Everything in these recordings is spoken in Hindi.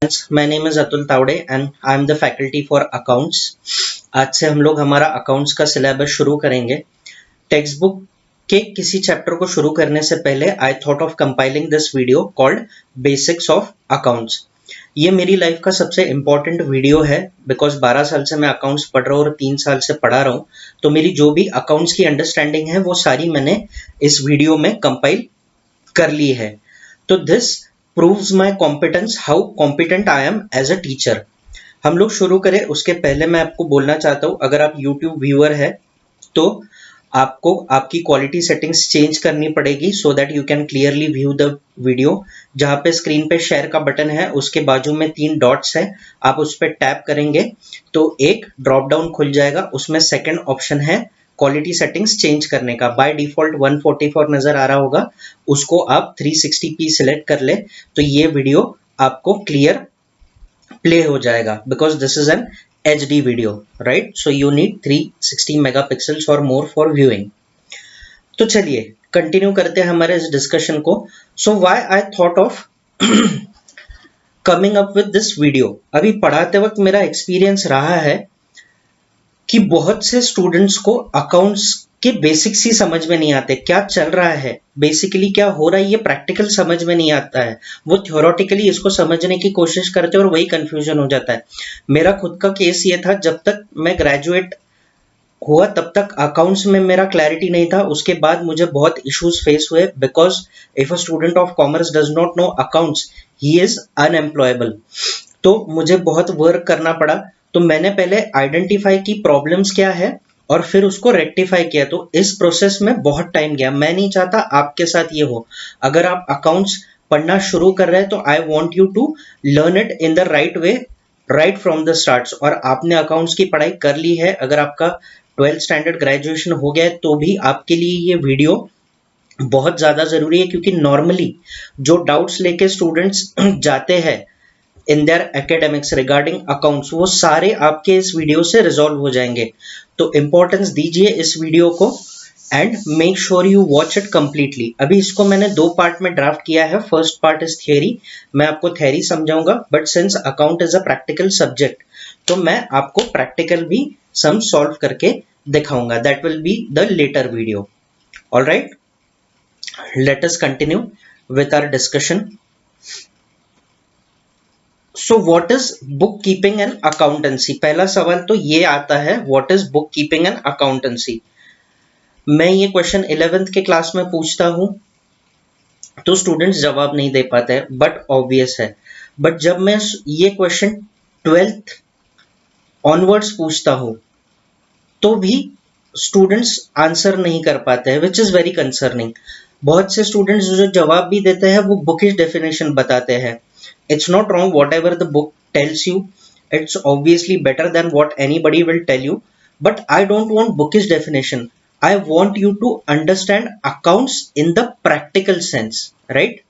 My name is Atul Tawde and I am the faculty for accounts. आज से हम लोग हमारा अकाउंट्स का सिलेबस शुरू करेंगे। टेक्स्ट बुक के किसी चैप्टर को शुरू करने से पहले I thought of compiling this video called basics of accounts. ये मेरी लाइफ का सबसे इम्पोर्टेंट वीडियो है बिकॉज 12 साल से मैं अकाउंट्स पढ़ रहा हूँ और 3 साल से पढ़ा रहा हूँ, तो मेरी जो भी अकाउंट्स की अंडरस्टैंडिंग है वो सारी मैंने इस वीडियो में कंपाइल कर ली है। तो this proves my competence, how competent I am as a teacher. हम लोग शुरू करें उसके पहले मैं आपको बोलना चाहता हूँ, अगर आप YouTube व्यूअर है तो आपको आपकी क्वालिटी सेटिंग्स चेंज करनी पड़ेगी so that you can clearly view the video. जहाँ पे स्क्रीन पे शेयर का बटन है उसके बाजू में 3 डॉट्स है, आप उस पर टैप करेंगे तो एक ड्रॉप डाउन खुल जाएगा, उसमें सेकंड ऑप्शन है क्वालिटी सेटिंग्स चेंज करने का। बाय डिफॉल्ट 144 नजर आ रहा होगा, उसको आप 360p सिलेक्ट कर ले तो ये वीडियो आपको क्लियर प्ले हो जाएगा because this is an HD video, right? So you need 360 megapixels और मोर फॉर व्यूइंग। तो चलिए कंटिन्यू करते हैं हमारे इस डिस्कशन को। So why I thought of coming up with this video. अभी पढ़ाते वक्त मेरा एक्सपीरियंस रहा है कि बहुत से स्टूडेंट्स को अकाउंट्स के बेसिक्स ही समझ में नहीं आते, क्या चल रहा है, बेसिकली क्या हो रहा है, ये प्रैक्टिकल समझ में नहीं आता है। वो थ्योरेटिकली इसको समझने की कोशिश करते हैं और वही कंफ्यूजन हो जाता है। मेरा खुद का केस ये था, जब तक मैं ग्रेजुएट हुआ तब तक अकाउंट्स में मेरा क्लैरिटी नहीं था। उसके बाद मुझे बहुत इश्यूज फेस हुए because if a student of commerce does not know accounts he is unemployable. तो मुझे बहुत वर्क करना पड़ा। तो मैंने पहले आइडेंटिफाई की प्रॉब्लम्स क्या है और फिर उसको रेक्टिफाई किया। तो इस प्रोसेस में बहुत टाइम गया। मैं नहीं चाहता आपके साथ ये हो। अगर आप अकाउंट्स पढ़ना शुरू कर रहे हैं तो I want you to learn it in the right way, right from the start. और आपने अकाउंट्स की पढ़ाई कर ली है, अगर आपका 12th स्टैंडर्ड ग्रेजुएशन हो गया है तो भी आपके लिए ये वीडियो बहुत ज़्यादा ज़रूरी है, क्योंकि नॉर्मली जो डाउट्स लेके स्टूडेंट्स जाते हैं in their academics regarding accounts, वो सारे आपके इस वीडियो से रिजॉल्व हो जाएंगे। तो इंपॉर्टेंस दीजिए इस वीडियो को and make sure you watch it completely. अभी इसको मैंने 2 पार्ट में ड्राफ्ट किया है। फर्स्ट पार्ट इज थियरी, मैं आपको थियरी समझाऊंगा, but since account is a practical subject तो मैं आपको प्रैक्टिकल भी सम सॉल्व करके दिखाऊंगा। That will be the later video. Alright, let us continue with our discussion. So what is book keeping and accountancy? पहला सवाल तो ये आता है, what is book keeping and accountancy? मैं ये क्वेश्चन 11th के क्लास में पूछता हूं तो स्टूडेंट्स जवाब नहीं दे पाते हैं, बट ऑब्वियस है। बट जब मैं ये क्वेश्चन 12th ऑनवर्ड्स पूछता हूं तो भी स्टूडेंट्स आंसर नहीं कर पाते हैं, विच इज वेरी कंसर्निंग। बहुत से स्टूडेंट्स जो जवाब भी देते हैं वो बुकिश डेफिनेशन बताते हैं। It's not wrong, what ever the book tells you, it's obviously better than what anybody will tell you, but I don't want bookish definition. I want you to understand accounts in the practical sense, right?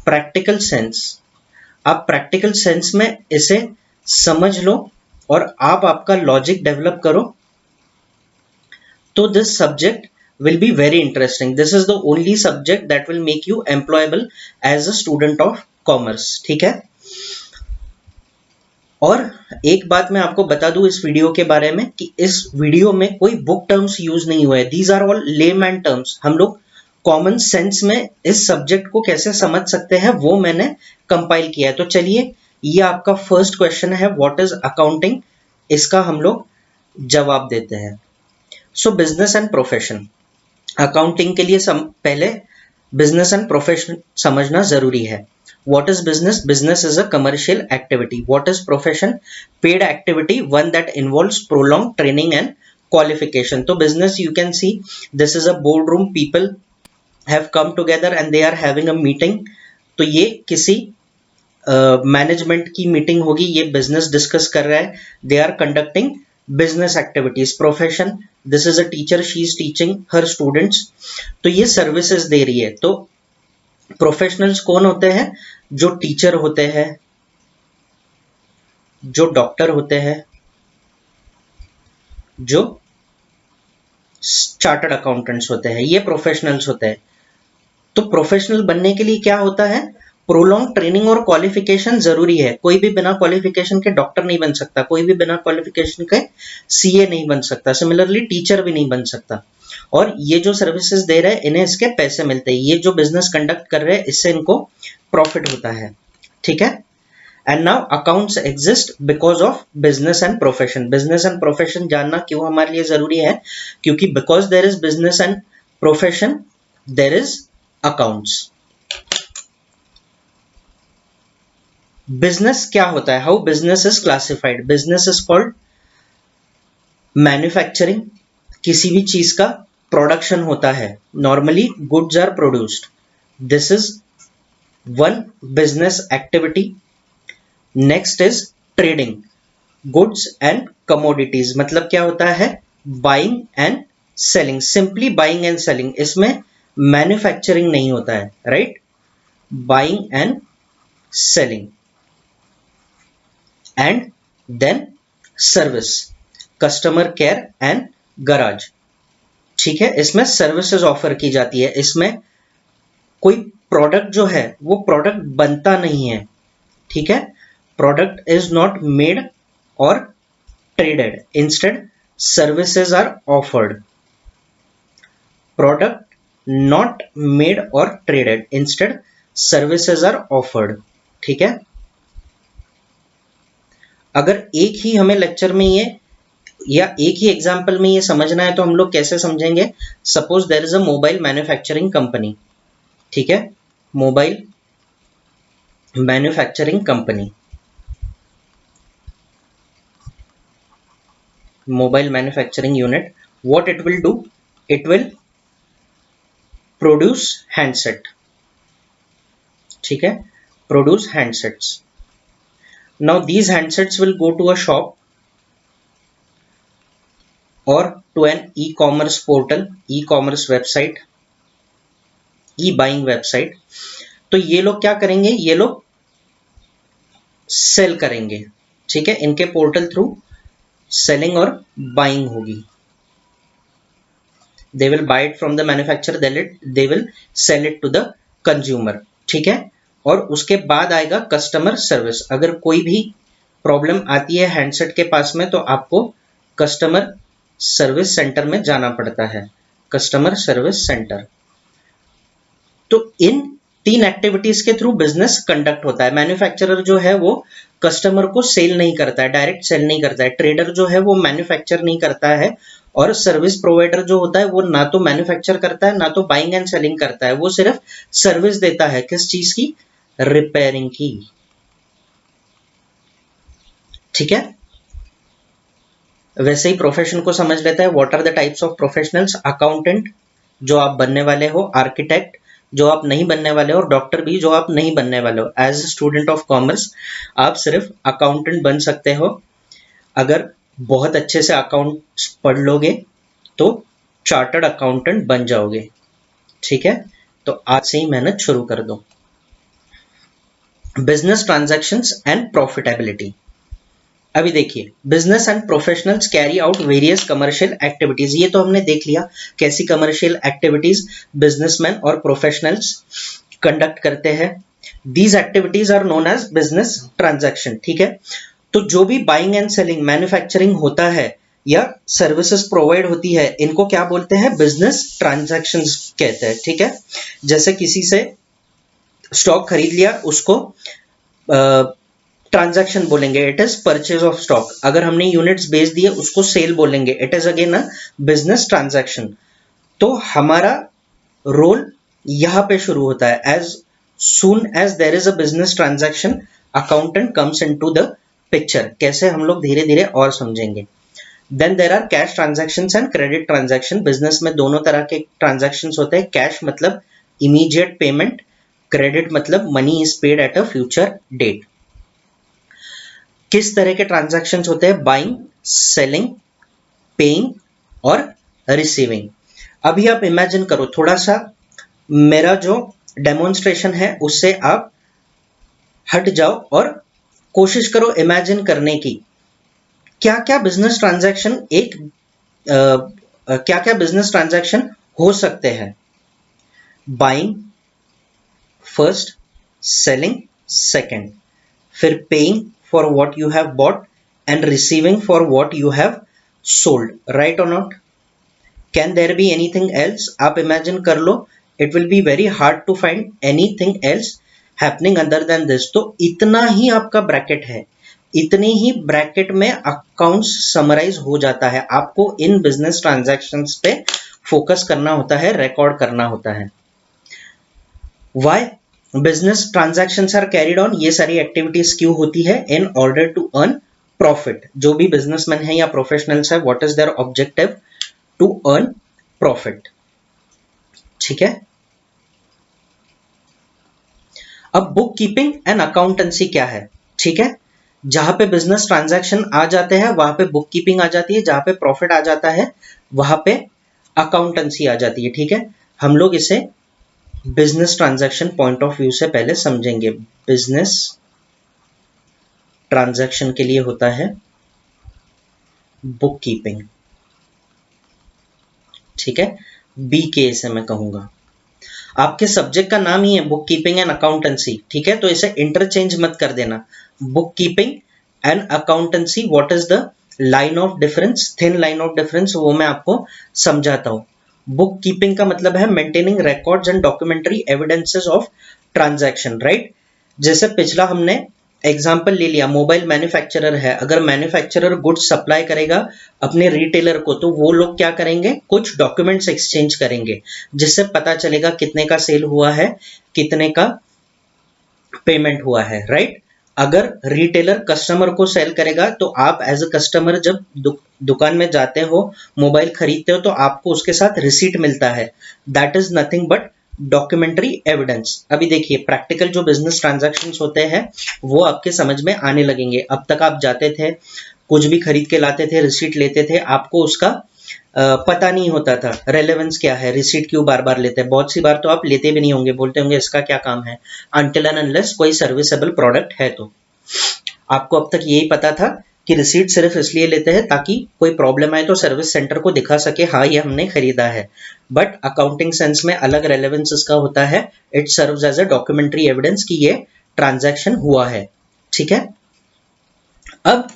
Practical sense. आप practical sense में इसे समझ लो और आप आपका लॉजिक डेवलप करो तो this subject will be very interesting. This is the only subject that will make you employable as a student of commerce. ठीक है? और एक बात मैं आपको बता दूं इस वीडियो के बारे में कि इस वीडियो में कोई बुक टर्म्स यूज नहीं हुए। These are all layman terms. हम लोग कॉमन सेंस में इस सब्जेक्ट को कैसे समझ सकते हैं वो मैंने कंपाइल किया है। तो चलिए, ये आपका फर्स्ट क्वेश्चन है, व्हाट इज अकाउंटिंग? इसका हम लोग जवाब देते हैं। सो बिजनेस एंड प्रोफेशन। अकाउंटिंग के लिए पहले बिजनेस एंड प्रोफेशन समझना जरूरी है। What is business? Business is a commercial activity. What is profession? Paid activity, one that involves prolonged training and qualification. So business, you can see this is a boardroom. People have come together and they are having a meeting. तो ये किसी मैनेजमेंट की मीटिंग होगी, ये बिजनेस डिस्कस कर रहा है। They are conducting business activities. Profession, this is a teacher, she is teaching her students, तो ये सर्विसेज दे रही है। तो प्रोफेशनल्स कौन होते हैं? जो टीचर होते हैं, जो डॉक्टर होते हैं, जो चार्टर्ड अकाउंटेंट्स होते हैं, ये प्रोफेशनल्स होते हैं। तो प्रोफेशनल बनने के लिए क्या होता है? प्रोलॉन्ग ट्रेनिंग और क्वालिफिकेशन जरूरी है। कोई भी बिना क्वालिफिकेशन के डॉक्टर नहीं बन सकता, कोई भी बिना क्वालिफिकेशन के सीए नहीं बन सकता, सिमिलरली टीचर भी नहीं बन सकता। और ये जो सर्विसेज दे रहे हैं इन्हें इसके पैसे मिलते हैं, ये जो बिजनेस कंडक्ट कर रहे हैं इससे इनको प्रॉफिट होता है, ठीक है। And now accounts exist because of business and profession. Business and profession जानना क्यों हमारे लिए जरूरी है, क्योंकि because there is business and profession there is accounts. Business क्या होता है, how business is classified. Business is called manufacturing, किसी भी चीज का प्रोडक्शन होता है, normally goods are produced, this is one business activity. Next is trading, goods and commodities, मतलब क्या होता है, buying and selling, simply buying and selling, इसमें मैन्युफैक्चरिंग नहीं होता है, right, buying and selling. And then service, customer care and garage, ठीक है, इसमें सर्विसेज ऑफर की जाती है। इसमें कोई प्रोडक्ट जो है वो प्रोडक्ट बनता नहीं है, ठीक है, product is not made or traded, instead services are offered. Product not made or traded, instead services are offered, ठीक है। अगर एक ही हमें लेक्चर में ये या एक ही एग्जाम्पल में ये समझना है तो हम लोग कैसे समझेंगे। Suppose there is a mobile manufacturing company, ठीक है, mobile manufacturing company, mobile manufacturing unit, what it will do, it will produce handset, ठीक है, produce handsets. Now these handsets will go to a shop or to an e-commerce portal, e-commerce website, e-buying website। तो ये लोग क्या करेंगे, ये लोग सेल करेंगे, ठीक है, इनके पोर्टल थ्रू सेलिंग और बाइंग होगी। They will buy it from the manufacturer, they will sell it to the consumer, ठीक है। और उसके बाद आएगा कस्टमर सर्विस। अगर कोई भी प्रॉब्लम आती है हैंडसेट के पास में तो आपको कस्टमर सर्विस सेंटर में जाना पड़ता है, कस्टमर सर्विस सेंटर। तो इन तीन एक्टिविटीज के थ्रू बिजनेस कंडक्ट होता है। मैन्युफैक्चरर जो है वो कस्टमर को सेल नहीं करता है, डायरेक्ट सेल नहीं करता है, ट्रेडर जो है वो मैन्युफैक्चर नहीं करता है, और सर्विस प्रोवाइडर जो होता है वो ना तो मैन्युफैक्चर करता है ना तो बाइंग एंड सेलिंग करता है, वो सिर्फ सर्विस देता है। किस चीज की, रिपेयरिंग की, ठीक है। वैसे ही प्रोफेशन को समझ लेता है। What are the types of professionals, accountant जो आप बनने वाले हो, आर्किटेक्ट जो आप नहीं बनने वाले हो, और डॉक्टर भी जो आप नहीं बनने वाले हो। As a student of commerce आप सिर्फ अकाउंटेंट बन सकते हो। अगर बहुत अच्छे से अकाउंट्स पढ़ लोगे तो चार्टर्ड अकाउंटेंट बन जाओगे, ठीक है। तो आज से ही मेहनत शुरू कर दो। Business transactions and profitability. अभी देखिए, business and professionals carry out various commercial activities. ये तो हमने देख लिया कैसी कमर्शियल एक्टिविटीज बिजनेसमैन और प्रोफेशनल्स कंडक्ट करते हैं। These activities are known as business transaction, ठीक है। तो जो भी बाइंग एंड सेलिंग, मैन्युफैक्चरिंग होता है या सर्विसेज प्रोवाइड होती है, इनको क्या बोलते हैं, बिजनेस ट्रांजैक्शंस कहते हैं, ठीक है। जैसे किसी से स्टॉक खरीद लिया, उसको ट्रांजैक्शन बोलेंगे, it is purchase of stock. अगर हमने यूनिट्स बेच दिए उसको सेल बोलेंगे, it is again a business transaction. तो हमारा रोल यहां पे शुरू होता है। As soon as there is a business transaction, accountant comes into the picture. कैसे, हम लोग धीरे धीरे और समझेंगे। Then there are cash transactions and credit transaction. बिजनेस में दोनों तरह के ट्रांजैक्शंस होते हैं। कैश मतलब इमीडिएट पेमेंट, क्रेडिट मतलब money is paid at a future date. किस तरह के ट्रांजैक्शन होते हैं, बाइंग, सेलिंग, पेइंग और रिसीविंग। अभी आप इमेजिन करो, थोड़ा सा मेरा जो डेमोन्स्ट्रेशन है उससे आप हट जाओ और कोशिश करो इमेजिन करने की, क्या क्या बिजनेस ट्रांजैक्शन क्या क्या बिजनेस ट्रांजैक्शन हो सकते हैं। बाइंग फर्स्ट, सेलिंग सेकंड, फिर paying for what you have bought and receiving for what you have sold, right और not? Can there be anything else? आप इमेजिन कर लो, it will be very hard to find anything else happening other than this. तो इतना ही आपका ब्रैकेट है, इतनी ही ब्रैकेट में अकाउंट्स समराइज हो जाता है। आपको इन बिजनेस ट्रांजैक्शंस पे फोकस करना होता है, रिकॉर्ड करना होता है। Why business transactions are carried on? ये सारी एक्टिविटीज क्यों होती है? In order to earn profit. जो भी बिजनेसमैन है या प्रोफेशनल्स है, what is their objective? To earn profit. ठीक है। अब बुक कीपिंग एंड अकाउंटेंसी क्या है? ठीक है, जहां पे बिजनेस ट्रांजैक्शन आ जाते हैं वहां पे बुक कीपिंग आ जाती है, जहां पे प्रॉफिट आ जाता है वहां पे अकाउंटेंसी आ जाती है। ठीक है, हम लोग इसे business transaction point of view से पहले समझेंगे। बिजनेस ट्रांजैक्शन के लिए होता है बुक कीपिंग। ठीक है, BK से मैं कहूंगा। आपके सब्जेक्ट का नाम ही है बुक कीपिंग एंड अकाउंटेंसी। ठीक है, तो इसे इंटरचेंज मत कर देना। Book keeping and accountancy, what is the line of difference, thin line of difference, वो मैं आपको समझाता हूं। बुक कीपिंग का मतलब है maintaining records and documentary evidences of transaction, right? जैसे पिछला हमने एग्जाम्पल ले लिया, मोबाइल मैन्युफैक्चरर है, अगर मैन्युफैक्चरर गुड्स सप्लाई करेगा अपने रिटेलर को, तो वो लोग क्या करेंगे? कुछ डॉक्यूमेंट्स एक्सचेंज करेंगे जिससे पता चलेगा कितने का सेल हुआ है, कितने का पेमेंट हुआ है, राइट? अगर रिटेलर कस्टमर को सेल करेगा तो आप एज अ कस्टमर जब दुकान में जाते हो, मोबाइल खरीदते हो, तो आपको उसके साथ रिसीट मिलता है। That is nothing but documentary evidence. अभी देखिए, प्रैक्टिकल जो बिजनेस ट्रांजैक्शंस होते हैं वो आपके समझ में आने लगेंगे। अब तक आप जाते थे, कुछ भी खरीद के लाते थे, रिसीट लेते थे, आपको उसका पता नहीं होता था रेलेवेंस क्या है, रिसीट क्यों बार बार लेते हैं। बहुत सी बार तो आप लेते भी नहीं होंगे, बोलते होंगे इसका क्या काम है, अनटिल एंड अनलेस कोई सर्विसेबल प्रोडक्ट है तो। आपको अब तक यही पता था कि रिसीट सिर्फ इसलिए लेते हैं ताकि कोई प्रॉब्लम आए तो सर्विस सेंटर को दिखा सके, हाँ ये हमने खरीदा है। बट अकाउंटिंग सेंस में अलग रेलेवेंस इसका होता है, it serves as a documentary evidence कि ये ट्रांजैक्शन हुआ है। ठीक है, अब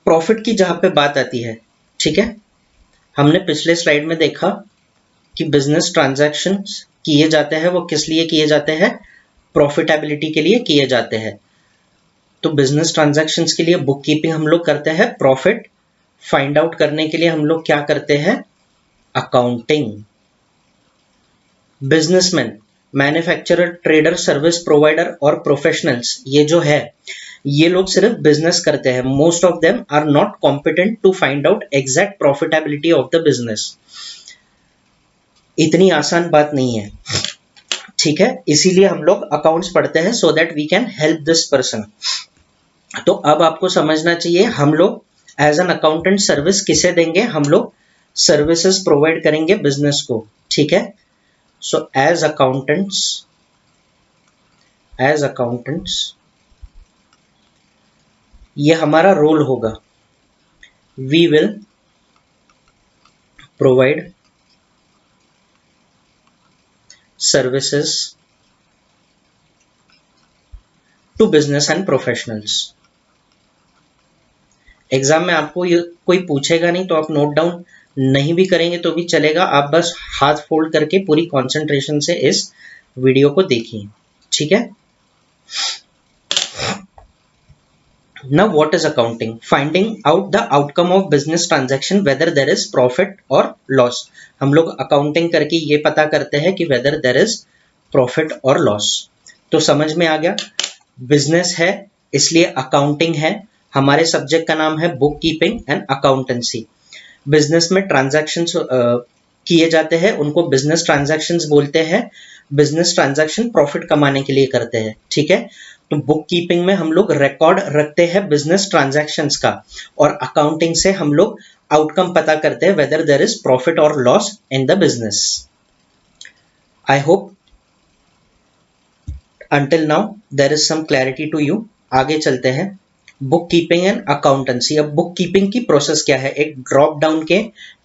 प्रॉफिट की जहां पे बात आती है, ठीक है, हमने पिछले स्लाइड में देखा कि बिजनेस ट्रांजैक्शन किए जाते हैं, वो किस लिए किए जाते हैं? प्रॉफिटेबिलिटी के लिए किए जाते हैं। तो बिजनेस ट्रांजैक्शंस के लिए बुक कीपिंग हम लोग करते हैं, प्रॉफिट फाइंड आउट करने के लिए हम लोग क्या करते हैं? Accounting. Businessman, manufacturer, trader, service provider और प्रोफेशनल्स, ये जो है ये लोग सिर्फ बिजनेस करते हैं। Most of them are not competent to find out exact profitability of the business. इतनी आसान बात नहीं है, ठीक है, इसीलिए हम लोग अकाउंट्स पढ़ते हैं, so that we can help this person. तो अब आपको समझना चाहिए, हम लोग एज एन अकाउंटेंट सर्विस किसे देंगे? हम लोग सर्विसेज प्रोवाइड करेंगे बिजनेस को। ठीक है, सो एज अकाउंटेंट्स ये हमारा रोल होगा। We will provide services to business and professionals. Exam में आपको ये कोई पूछेगा नहीं तो आप नोट डाउन नहीं भी करेंगे तो भी चलेगा, आप बस हाथ फोल्ड करके पूरी कंसंट्रेशन से इस वीडियो को देखिए। ठीक है, now what is accounting? Finding out the outcome of business transaction, whether there is profit or loss। हम लोग अकाउंटिंग करके ये पता करते हैं कि whether there is profit or loss। तो समझ में आ गया, बिजनेस है इसलिए अकाउंटिंग है। हमारे सब्जेक्ट का नाम है book keeping and accountancy. Business में ट्रांजैक्शंस किए जाते हैं, उनको बिजनेस ट्रांजैक्शंस बोलते हैं। बिजनेस ट्रांजैक्शन प्रॉफिट कमाने के लिए करते हैं। ठीक है, तो बुक कीपिंग में हम लोग रिकॉर्ड रखते हैं बिजनेस ट्रांजैक्शंस का, और अकाउंटिंग से हम लोग आउटकम पता करते हैं, वेदर देयर इज प्रॉफिट और loss in the business. I hope until now there is some clarity to you. आगे चलते हैं, बुक कीपिंग एंड अकाउंटेंसी। अब बुक कीपिंग की प्रोसेस क्या है? एक ड्रॉप डाउन के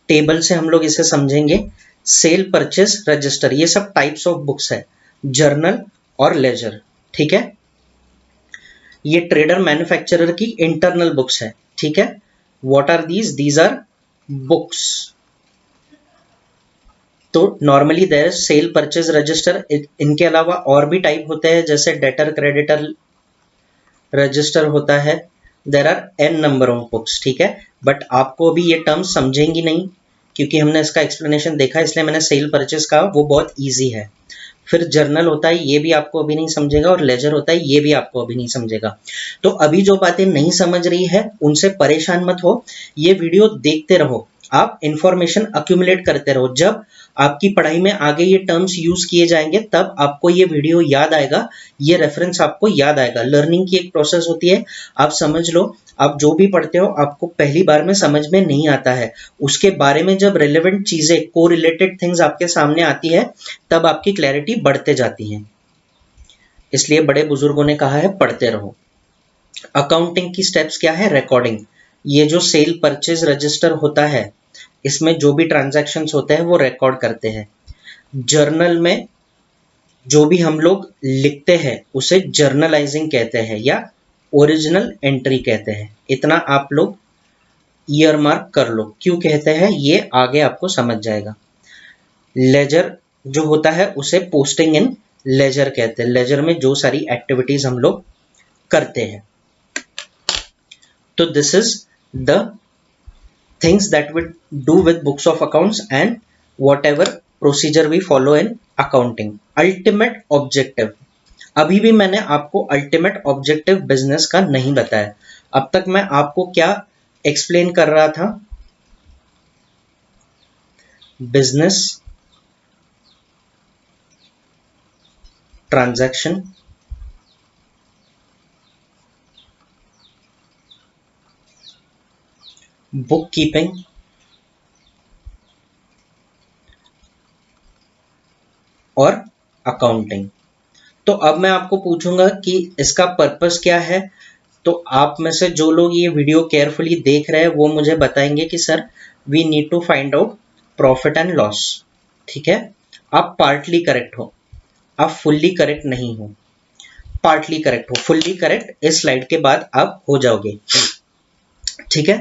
टेबल से हम लोग इसे समझेंगे। सेल, परचेस, रजिस्टर, ये सब टाइप्स ऑफ बुक्स है, जर्नल और लेजर। ठीक है। ये ट्रेडर मैन्युफैक्चरर की इंटरनल बुक्स है, ठीक है। What are these are books. तो normally there sale purchase register, इनके अलावा और भी टाइप होते हैं, जैसे डेटर क्रेडिटर रजिस्टर होता है। There are an number of books, ठीक है। बट आपको अभी ये टर्म समझेंगी नहीं, क्योंकि हमने इसका एक्सप्लेनेशन देखा, इसलिए मैंने सेल परचेज कहा, वो बहुत ईजी है। फिर जर्नल होता है, ये भी आपको अभी नहीं समझेगा, और लेजर होता है, ये भी आपको अभी नहीं समझेगा। तो अभी जो बातें नहीं समझ रही है उनसे परेशान मत हो, ये वीडियो देखते रहो, आप इंफॉर्मेशन अक्यूमुलेट करते रहो। जब आपकी पढ़ाई में आगे ये टर्म्स यूज किए जाएंगे तब आपको ये वीडियो याद आएगा, ये रेफरेंस आपको याद आएगा। लर्निंग की एक प्रोसेस होती है, आप समझ लो, आप जो भी पढ़ते हो आपको पहली बार में समझ में नहीं आता है, उसके बारे में जब रिलेवेंट चीजें, को रिलेटेड थिंग्स आपके सामने आती है, तब आपकी क्लैरिटी बढ़ते जाती है। इसलिए बड़े बुजुर्गों ने कहा है पढ़ते रहो। अकाउंटिंग की स्टेप्स क्या है? रिकॉर्डिंग। ये जो सेल परचेज रजिस्टर होता है, इसमें जो भी ट्रांजैक्शंस होते हैं वो रिकॉर्ड करते हैं। जर्नल में जो भी हम लोग लिखते हैं उसे जर्नलाइजिंग कहते हैं या ओरिजिनल एंट्री कहते हैं। इतना आप लोग ईयर मार्क कर लो, क्यों कहते हैं ये आगे आपको समझ जाएगा। लेजर जो होता है उसे पोस्टिंग इन लेजर कहते हैं, लेजर में जो सारी एक्टिविटीज हम लोग करते हैं। तो this is the things that we do with books of accounts and whatever procedure we follow in accounting. Ultimate objective, अभी भी मैंने आपको अल्टीमेट ऑब्जेक्टिव बिजनेस का नहीं बताया। अब तक मैं आपको क्या एक्सप्लेन कर रहा था? बिजनेस ट्रांजैक्शन, बुक कीपिंग और अकाउंटिंग। तो अब मैं आपको पूछूंगा कि इसका पर्पस क्या है। तो आप में से जो लोग ये वीडियो केयरफुली देख रहे हैं वो मुझे बताएंगे कि sir we need to find out profit and loss, ठीक है। आप पार्टली करेक्ट हो, आप फुल्ली करेक्ट नहीं हो। पार्टली करेक्ट हो, फुल्ली करेक्ट इस स्लाइड के बाद आप हो जाओगे, ठीक है।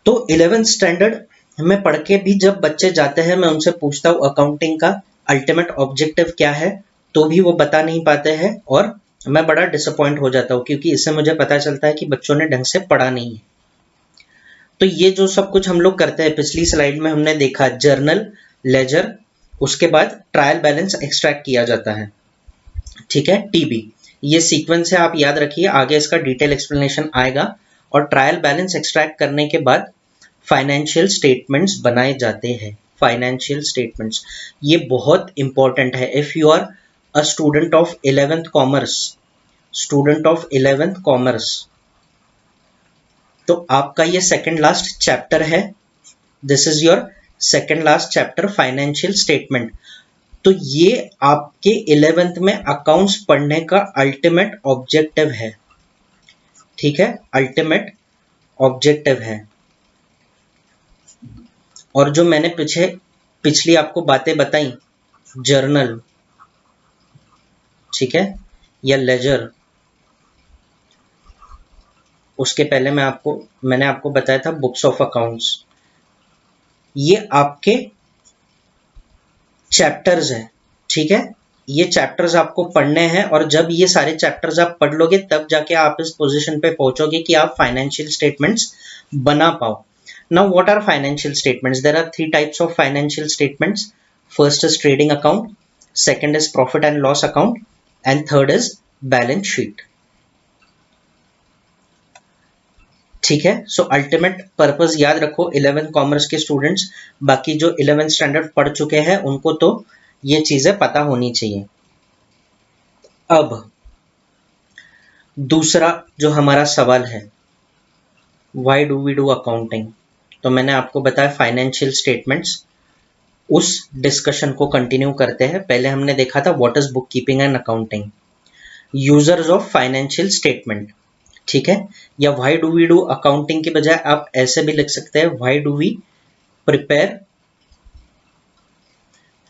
तो 11th स्टैंडर्ड में पढ़ के भी जब बच्चे जाते हैं, मैं उनसे पूछता हूँ अकाउंटिंग का अल्टीमेट ऑब्जेक्टिव क्या है, तो भी वो बता नहीं पाते हैं, और मैं बड़ा डिसअपॉइंट हो जाता हूँ, क्योंकि इससे मुझे पता चलता है कि बच्चों ने ढंग से पढ़ा नहीं है। तो ये जो सब कुछ हम लोग करते हैं, पिछली स्लाइड में हमने देखा जर्नल, लेजर, उसके बाद ट्रायल बैलेंस एक्सट्रैक्ट किया जाता है, ठीक है, टीबी। ये सीक्वेंस है, आप याद रखिए, आगे इसका डिटेल एक्सप्लेनेशन आएगा। और ट्रायल बैलेंस एक्सट्रैक्ट करने के बाद फाइनेंशियल स्टेटमेंट्स बनाए जाते हैं। फाइनेंशियल स्टेटमेंट्स ये बहुत इंपॉर्टेंट है। If you are a student of 11th commerce, student of 11th commerce, तो आपका ये सेकंड लास्ट चैप्टर है। This is your second last chapter, financial statement. तो ये आपके 11th में अकाउंट्स पढ़ने का अल्टीमेट ऑब्जेक्टिव है, ठीक है, अल्टीमेट ऑब्जेक्टिव है। और जो मैंने पिछली आपको बातें बताई, जर्नल, ठीक है, या लेजर, उसके पहले मैंने आपको बताया था बुक्स ऑफ अकाउंट्स, ये आपके चैप्टर्स हैं, ठीक है। ये चैप्टर्स आपको पढ़ने हैं, और जब ये सारे चैप्टर्स आप पढ़ लोगे तब जाके आप इस पोजीशन पे पहुंचोगे कि आप फाइनेंशियल स्टेटमेंट्स बना पाओ। Now, what are financial statements? There are three types of financial statements. First is trading account, second is profit and loss account, and third is balance sheet. ठीक है, सो अल्टीमेट पर्पस याद रखो 11th कॉमर्स के स्टूडेंट्स। बाकी जो 11th स्टैंडर्ड पढ़ चुके हैं उनको तो ये चीजें पता होनी चाहिए। अब दूसरा जो हमारा सवाल है, why do we do accounting. तो मैंने आपको बताया फाइनेंशियल स्टेटमेंट्स, उस डिस्कशन को कंटिन्यू करते हैं। पहले हमने देखा था what is book keeping and accounting, users of financial statement, ठीक है। या why do we do accounting के बजाय आप ऐसे भी लिख सकते हैं, why do we prepare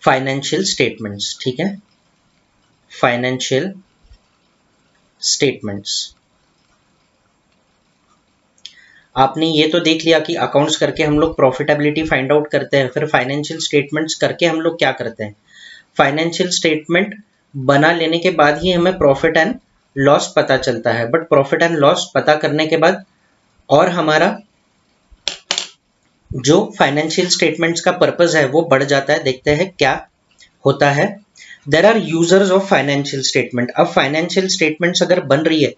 financial statements, ठीक है, फाइनेंशियल स्टेटमेंट्स। आपने ये तो देख लिया कि अकाउंट्स करके हम लोग प्रॉफिटेबिलिटी फाइंड आउट करते हैं, फिर फाइनेंशियल स्टेटमेंट्स करके हम लोग क्या करते हैं, फाइनेंशियल स्टेटमेंट बना लेने के बाद ही हमें प्रॉफिट एंड लॉस पता चलता है। बट प्रॉफिट एंड लॉस पता करने के बाद और हमारा जो फाइनेंशियल स्टेटमेंट्स का पर्पस है वो बढ़ जाता है। देखते हैं क्या होता है। There are users of financial statement. अब फाइनेंशियल स्टेटमेंट्स अगर बन रही है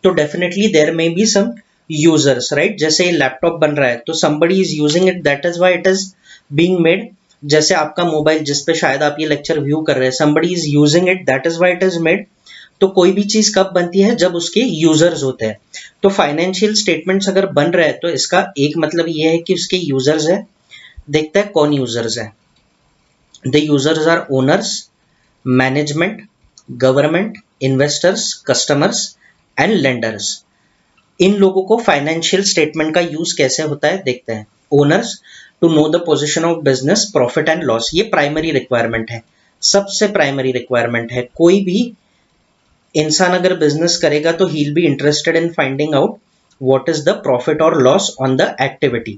तो definitely there may be some users, right. जैसे लैपटॉप बन रहा है तो somebody is using it, that is why it is being made। जैसे आपका मोबाइल जिस पे शायद आप ये लेक्चर व्यू कर रहे हैं, somebody is using it, that is why it is made। तो कोई भी चीज कब बनती है, जब उसके यूजर्स होते हैं। तो फाइनेंशियल स्टेटमेंट्स अगर बन रहे हैं तो इसका एक मतलब ये है कि उसके यूजर्स है। देखते हैं कौन यूजर्स है। The users are owners, management, government, investors, customers and lenders. इन लोगों को फाइनेंशियल स्टेटमेंट का यूज कैसे होता है देखते हैं। Owners, to know the position of business, profit and loss. ये प्राइमरी रिक्वायरमेंट है, सबसे प्राइमरी रिक्वायरमेंट है। कोई भी इंसान अगर बिजनेस करेगा तो he will be interested in finding out what is the profit और loss on the activity.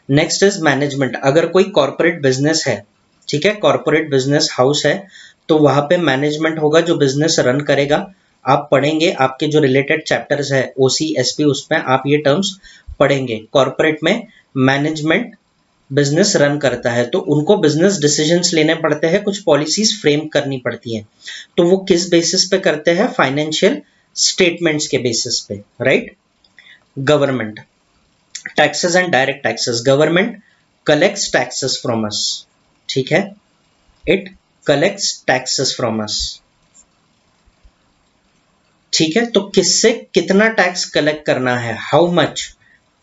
Next is management. अगर कोई कॉर्पोरेट बिजनेस है, ठीक है, कॉर्पोरेट बिजनेस हाउस है, तो वहां पे मैनेजमेंट होगा जो बिजनेस रन करेगा। आप पढ़ेंगे, आपके जो रिलेटेड चैप्टर्स है ओसी एसपी, उसमें आप ये टर्म्स पढ़ेंगे। कॉर्पोरेट में मैनेजमेंट बिजनेस रन करता है तो उनको बिजनेस डिसीजंस लेने पड़ते हैं, कुछ पॉलिसीज फ्रेम करनी पड़ती हैं। तो वो किस बेसिस पे करते हैं, फाइनेंशियल स्टेटमेंट्स के बेसिस पे, right. Government, taxes and direct taxes. Government collects taxes from us, ठीक है, it collects taxes from us, ठीक है। तो किससे कितना टैक्स कलेक्ट करना है, how much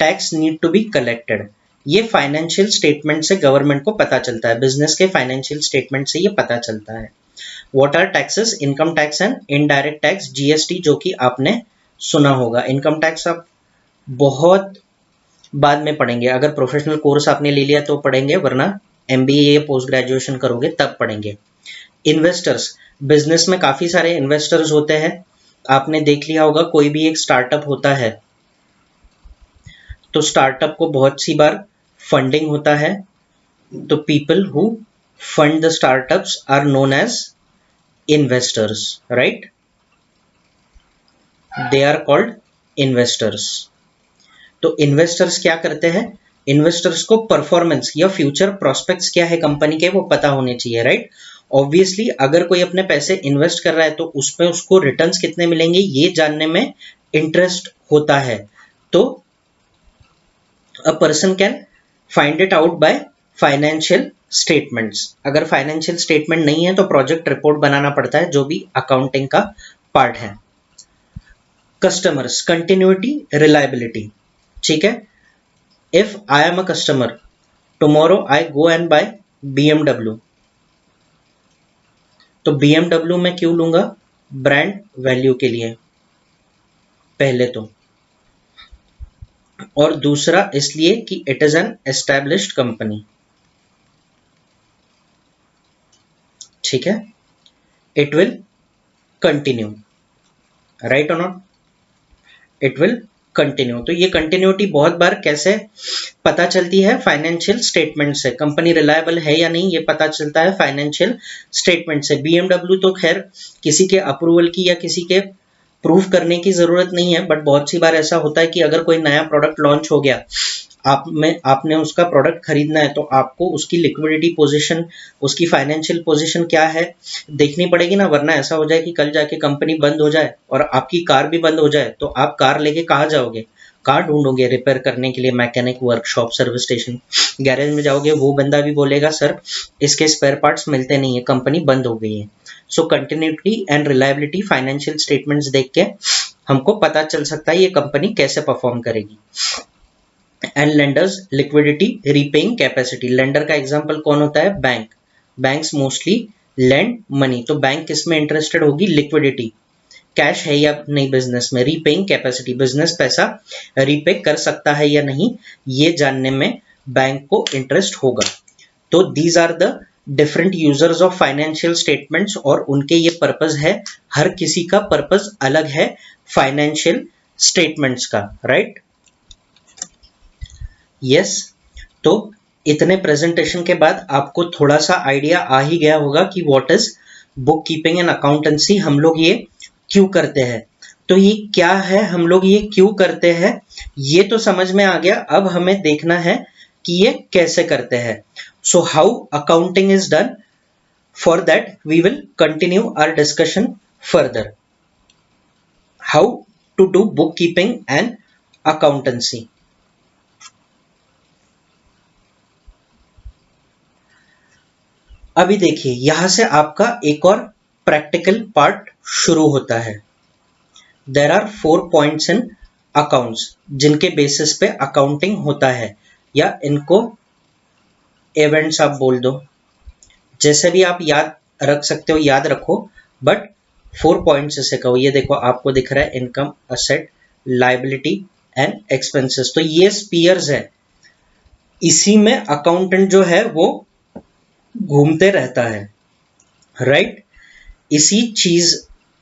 tax need to be collected, ये फाइनेंशियल स्टेटमेंट से गवर्नमेंट को पता चलता है। बिजनेस के फाइनेंशियल स्टेटमेंट से ये पता चलता है। What are taxes, income tax and indirect tax, GST, जो कि आपने सुना होगा। इनकम टैक्स आप बहुत बाद में पढ़ेंगे, अगर प्रोफेशनल कोर्स आपने ले लिया तो पढ़ेंगे, वरना एमबीए या पोस्ट ग्रेजुएशन करोगे तब पढ़ेंगे। इन्वेस्टर्स, बिजनेस में काफी सारे इन्वेस्टर्स होते हैं। आपने देख लिया होगा कोई भी एक स्टार्टअप होता है तो स्टार्टअप को बहुत सी बार फंडिंग होता है। तो people who fund the startups are known as investors, right, they are called investors. तो इन्वेस्टर्स क्या करते हैं, इन्वेस्टर्स को परफॉर्मेंस या फ्यूचर प्रोस्पेक्ट्स क्या है कंपनी के वो पता होने चाहिए, राइट। ऑब्वियसली अगर कोई अपने पैसे इन्वेस्ट कर रहा है तो उसमें उसको रिटर्न्स कितने मिलेंगे ये जानने में इंटरेस्ट होता है। तो a person can find it out by financial statements. अगर फाइनेंशियल स्टेटमेंट नहीं है तो प्रोजेक्ट रिपोर्ट बनाना पड़ता है, जो भी अकाउंटिंग का पार्ट है। कस्टमर्स, कंटिन्यूटी, रिलायबिलिटी, ठीक है। If I am a customer, tomorrow I go and buy BMW, तो BMW में क्यों लूंगा, ब्रांड वैल्यू के लिए पहले तो, और दूसरा इसलिए कि it is an established company, ठीक है। इट विल कंटिन्यू, राइट और नॉट, इट विल कंटिन्यू। तो ये कंटिन्यूटी बहुत बार कैसे पता चलती है, फाइनेंशियल स्टेटमेंट से। कंपनी रिलायबल है या नहीं ये पता चलता है फाइनेंशियल स्टेटमेंट से। BMW तो खैर किसी के अप्रूवल की या किसी के प्रूफ करने की जरूरत नहीं है, बट बहुत सी बार ऐसा होता है कि अगर कोई नया प्रोडक्ट लॉन्च हो गया, आपने उसका प्रोडक्ट खरीदना है तो आपको उसकी लिक्विडिटी पोजीशन, उसकी फाइनेंशियल पोजीशन क्या है देखनी पड़ेगी ना, वरना ऐसा हो जाए कि कल जाके कंपनी बंद हो जाए और आपकी कार भी बंद हो जाए तो आप कार लेके कहाँ जाओगे, कार ढूंढोगे रिपेयर करने के लिए, mechanic, workshop, service station, garage में जाओगे, वो बंदा भी बोलेगा सर इसके स्पेयर पार्ट्स मिलते नहीं है, कंपनी बंद हो गई है। So continuity and reliability financial statements देख के हमको पता चल सकता है ये कंपनी कैसे परफॉर्म करेगी। And lenders, liquidity, repaying capacity. Lender का एग्जांपल कौन होता है, bank. Banks mostly lend money, तो बैंक किस में इंटरेस्टेड होगी, लिक्विडिटी, कैश है या नहीं बिजनेस में। रीपेइंग कैपेसिटी, बिजनेस पैसा रीपे कर सकता है या नहीं ये जानने में बैंक को इंटरेस्ट होगा। तो these are the different users of financial statements और उनके ये पर्पस है, हर किसी का पर्पस अलग है फाइनेंशियल स्टेटमेंट्स का, राइट? यस। तो इतने प्रेजेंटेशन के बाद आपको थोड़ा सा आइडिया आ ही गया होगा कि what is book keeping and accountancy, हम लोग ये क्यों करते हैं। तो ये क्या है, हम लोग ये क्यों करते हैं, ये तो समझ में आ गया। अब हमें देखना है कि ये कैसे करते हैं। So how accounting is done, for that we will continue our discussion further. How to do book keeping and accountancy. अभी देखिए, यहां से आपका एक और प्रैक्टिकल पार्ट शुरू होता है। There are 4 points in accounts जिनके बेसिस पे अकाउंटिंग होता है, या इनको इवेंट्स आप बोल दो, जैसे भी आप याद रख सकते हो याद रखो, बट 4 पॉइंट्स से कहो। ये देखो आपको दिख रहा है income, asset, liability and expenses. तो ये स्पीयर्स है, इसी में अकाउंटेंट जो है वो घूमते रहता है, राइट? इसी चीज